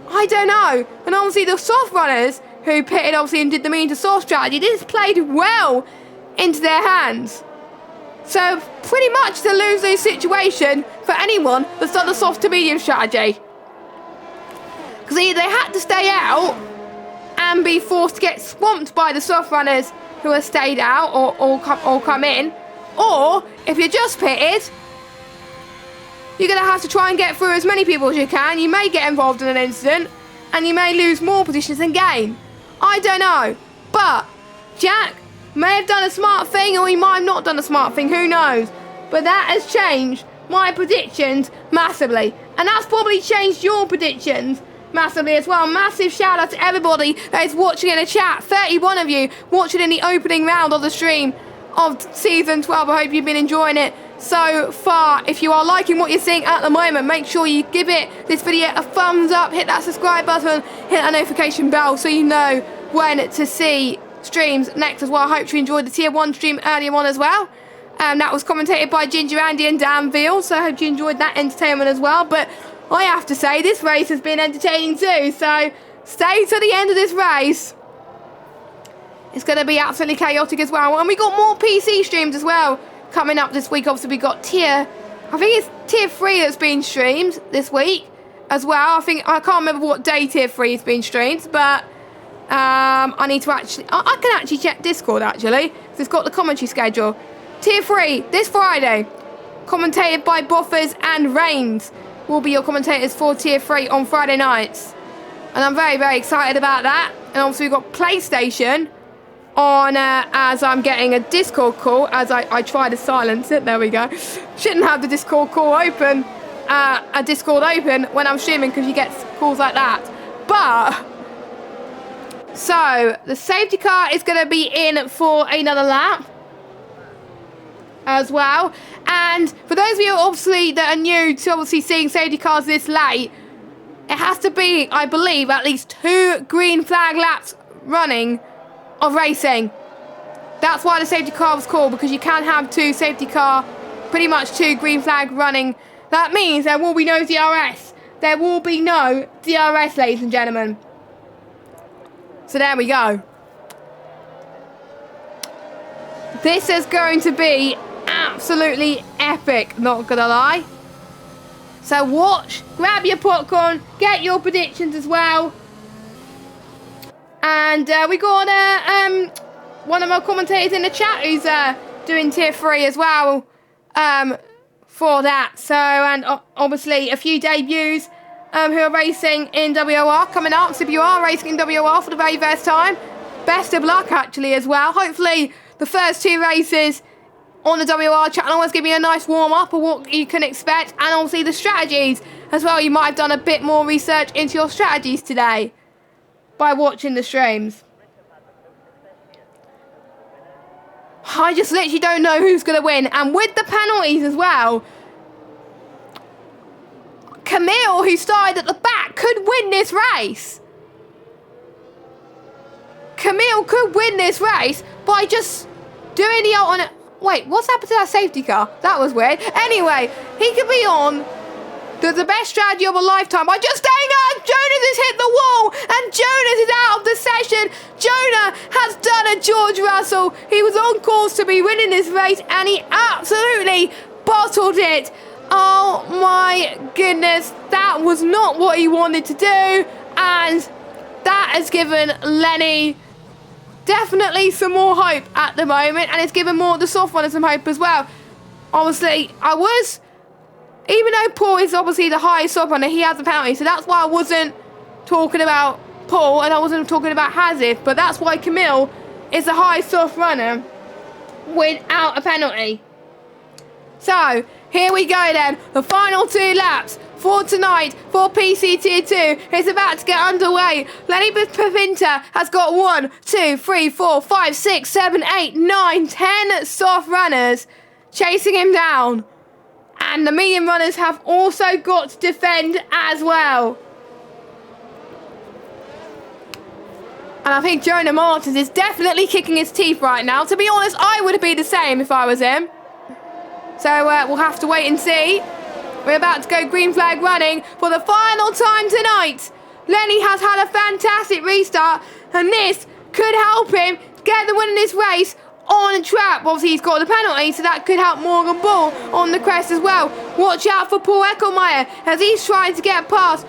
I don't know. And obviously the soft runners who pitted obviously and did the medium to soft strategy, this played well into their hands. So pretty much the lose-lose situation for anyone that's done the soft to medium strategy. Because either they had to stay out and be forced to get swamped by the soft runners who have stayed out or come in, or if you're just pitted, you're going to have to try and get through as many people as you can. You may get involved in an incident and you may lose more positions than gain. I don't know, but Jack may have done a smart thing or he might have not done a smart thing, who knows, but that has changed my predictions massively, and that's probably changed your predictions massively as well. Massive shout out to everybody that is watching in the chat. 31 of you watching in the opening round of the stream of season 12. I hope you've been enjoying it so far. If you are liking what you're seeing at the moment, make sure you give this video a thumbs up, hit that subscribe button, hit that notification bell so you know when to see streams next as well. I hope you enjoyed the tier 1 stream earlier on as well. That was commentated by Ginger Andy and Dan Veal, so I hope you enjoyed that entertainment as well. But I have to say, this race has been entertaining too, so stay to the end of this race. It's going to be absolutely chaotic as well. And we got more PC streams as well coming up this week. Obviously, we got I think it's tier 3 that's been streamed this week as well. I can't remember what day tier 3 has been streamed, but I need to actually, I can actually check Discord actually, because it's got the commentary schedule. Tier 3, this Friday, commentated by Boffers and Reigns, will be your commentators for tier 3 on Friday nights. And I'm very, very excited about that. And obviously we've got PlayStation on as I'm getting a Discord call as I try to silence it. There we go. Shouldn't have the Discord call open, a Discord open when I'm streaming because you get calls like that. But so the safety car is going to be in for another lap as well. And for those of you obviously that are new to obviously seeing safety cars this late, it has to be, I believe, at least 2 green flag laps running of racing. That's why the safety car was called, because you can have 2 safety car, pretty much 2 green flag running. That means there will be no DRS. There will be no DRS, ladies and gentlemen. So there we go. This is going to be absolutely epic, not gonna lie. So watch, grab your popcorn, get your predictions as well. And we got one of our commentators in the chat who's doing tier 3 as well for that. So, and obviously a few debuts who are racing in WOR coming up. So if you are racing in WOR for the very first time, best of luck actually as well. Hopefully the first 2 races on the WOR channel was giving you a nice warm-up of what you can expect, and obviously the strategies as well. You might have done a bit more research into your strategies today by watching the streams. I just literally don't know who's going to win, and with the penalties as well, Camille, who started at the back, could win this race. Camille could win this race by just doing the alternate. Wait, what's happened to that safety car? That was weird. Anyway, he could be on the best strategy of a lifetime by just staying out. Jonas has hit the wall and Jonas is out of the session. Jonah has done a George Russell. He was on course to be winning this race and he absolutely bottled it. Oh my goodness, that was not what he wanted to do, and that has given Lenny definitely some more hope at the moment, and it's given more the soft runners some hope as well. Obviously, even though Paul is obviously the highest soft runner, he has a penalty, so that's why I wasn't talking about Paul and I wasn't talking about Hazif, but that's why Camille is the highest soft runner without a penalty. So, here we go then. The final 2 laps for tonight for PC Tier 2 is about to get underway. Lenny Papinta has got 1, 2, 3, 4, 5, 6, 7, 8, 9, 10 soft runners chasing him down. And the medium runners have also got to defend as well. And I think Jonah Martins is definitely kicking his teeth right now. To be honest, I would be the same if I was him. So we'll have to wait and see. We're about to go green flag running for the final time tonight. Lenny has had a fantastic restart, and this could help him get the win in this race on track. Obviously, he's got the penalty, so that could help Morgan Bull on the crest as well. Watch out for Paul Eckelmeyer as he's trying to get past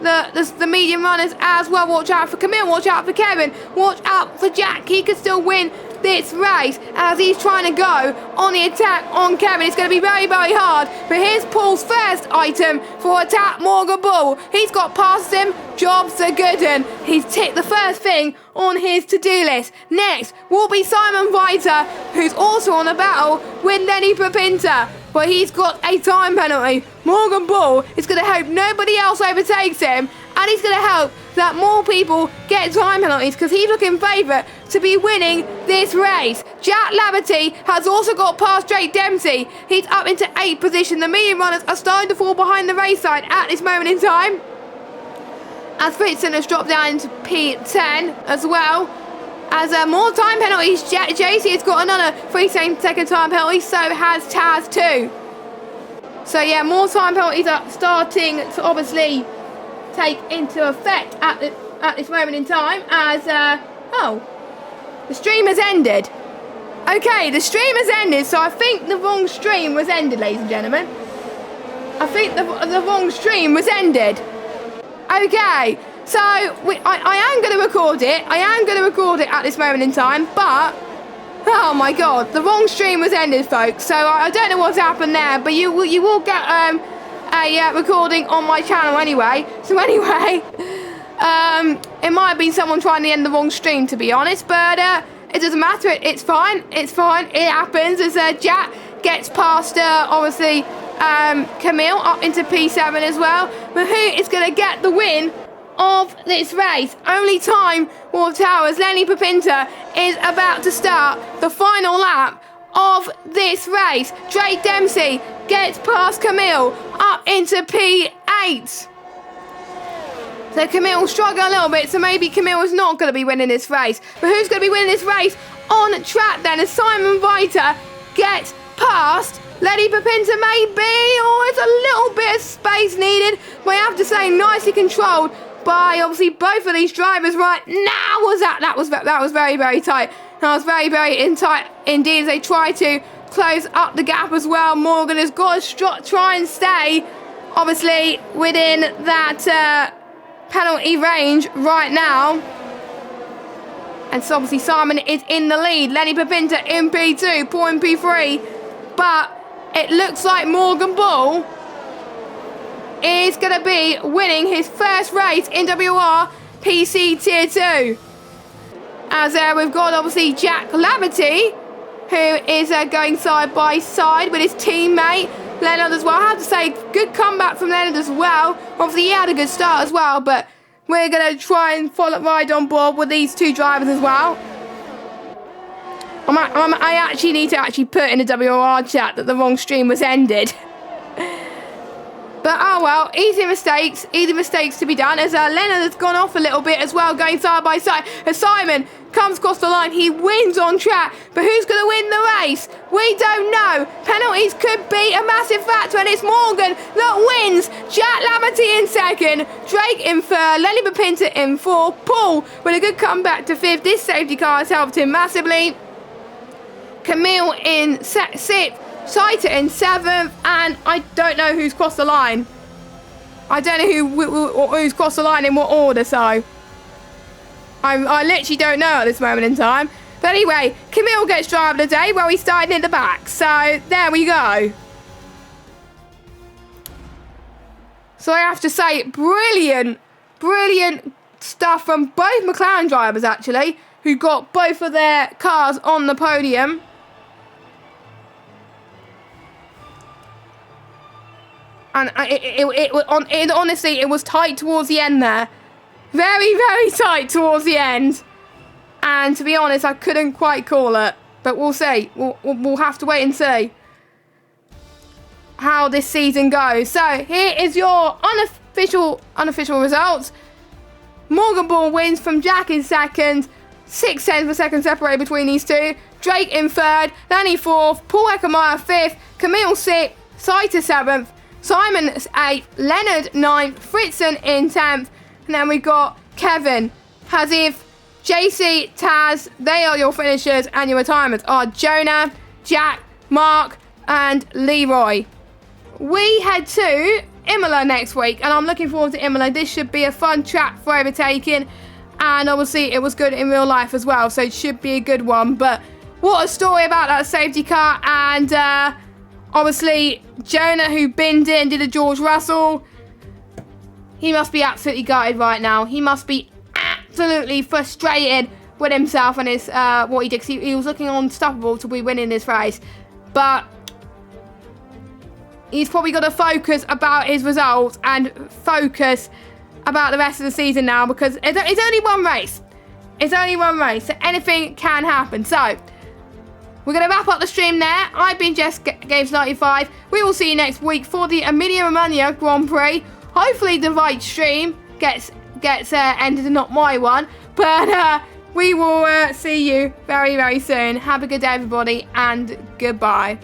the medium runners as well. Watch out for Camille, watch out for Kevin, watch out for Jack. He could still win this race as he's trying to go on the attack on Kevin. It's going to be very, very hard. But here's Paul's first item for attack Morgan Bull. He's got past him. Jobs are good, and he's ticked the first thing on his to-do list. Next will be Simon Viter, who's also on a battle with Lenny Papinta, but he's got a time penalty. Morgan Bull is going to hope nobody else overtakes him, and he's going to hope that more people get time penalties because he's looking favourite to be winning this race. Jack Laverty has also got past Drake Dempsey. He's up into 8th position. The medium runners are starting to fall behind the race side at this moment in time, as Fritzen has dropped down into P10 as well. As more time penalties, JC has got another 3-second time penalty, so has Taz too. So yeah, more time penalties are starting to obviously take into effect at this moment in time as, the stream has ended. Okay, the stream has ended, so I think the wrong stream was ended, ladies and gentlemen. I think the wrong stream was ended. Okay, so I am going to record it. I am going to record it at this moment in time, but oh my god, the wrong stream was ended, folks. So I don't know what's happened there, but you will get a recording on my channel anyway. So anyway, it might have been someone trying to end the wrong stream, to be honest, but it doesn't matter. It's fine. It's fine. It happens as Jack gets past obviously Camille up into P7 as well. But who is going to get the win of this race? Only time will tell as Lenny Papinta is about to start the final lap of this race. Drake Dempsey gets past Camille up into P8. So Camille struggling a little bit, so maybe Camille is not going to be winning this race. But who's going to be winning this race on track then as Simon Viter gets past Lenny Papinta maybe, or it's a little bit of space needed. But I have to say, nicely controlled by obviously both of these drivers right now. That was very, very tight. That was very, very tight indeed as they try to close up the gap as well. Morgan has got to try and stay obviously within that penalty range right now. And so obviously Simon is in the lead. Lenny Papinta in P2, Paul in P3. But it looks like Morgan Bull is going to be winning his first race in WR PC Tier 2. As we've got obviously Jack Laverty, who is going side by side with his teammate Leonard as well. I have to say, good comeback from Leonard as well. Obviously he had a good start as well, but we're going to try and ride on board with these two drivers as well. I actually need to put in the WR chat that the wrong stream was ended. But oh well, easy mistakes to be done as Leonard has gone off a little bit as well, going side by side. As Simon comes across the line, he wins on track, but who's going to win the race? We don't know. Penalties could be a massive factor, and it's Morgan that wins. Jack Laverty in second, Drake in third, Lenny Papinta in fourth, Paul with a good comeback to fifth. This safety car has helped him massively. Camille in sixth, Saita in seventh, and I don't know who's crossed the line. I don't know who's crossed the line in what order, so I literally don't know at this moment in time. But anyway, Camille gets driver of the day, well, he started in the back, so there we go. So I have to say, brilliant stuff from both McLaren drivers, actually, who got both of their cars on the podium. And honestly, it was tight towards the end there. Very, very tight towards the end. And to be honest, I couldn't quite call it. But we'll see. We'll have to wait and see how this season goes. So here is your unofficial results. Morgan Ball wins from Jack in second. 6 tenths of a second separated between these two. Drake in third. Danny fourth. Paul Eckermeyer fifth. Camille sixth. Saita seventh. Simon 8th, Leonard 9th, Fritzen in 10th, and then we got Kevin, Hazif, JC, Taz. They are your finishers, and your retirements are Jonah, Jack, Mark, and Leroy. We head to Imola next week, and I'm looking forward to Imola. This should be a fun track for overtaking, and obviously it was good in real life as well, so it should be a good one. But what a story about that safety car, and obviously, Jonah, who binned in, did a George Russell. He must be absolutely gutted right now. He must be absolutely frustrated with himself and his what he did. 'Cause he was looking unstoppable to be winning this race. But he's probably got to focus about his results and focus about the rest of the season now, because it's only one race. It's only one race, so anything can happen. So we're going to wrap up the stream there. I've been Jess Games95. We will see you next week for the Emilia-Romagna Grand Prix. Hopefully the right stream gets ended and not my one. But we will see you very, very soon. Have a good day, everybody, and goodbye.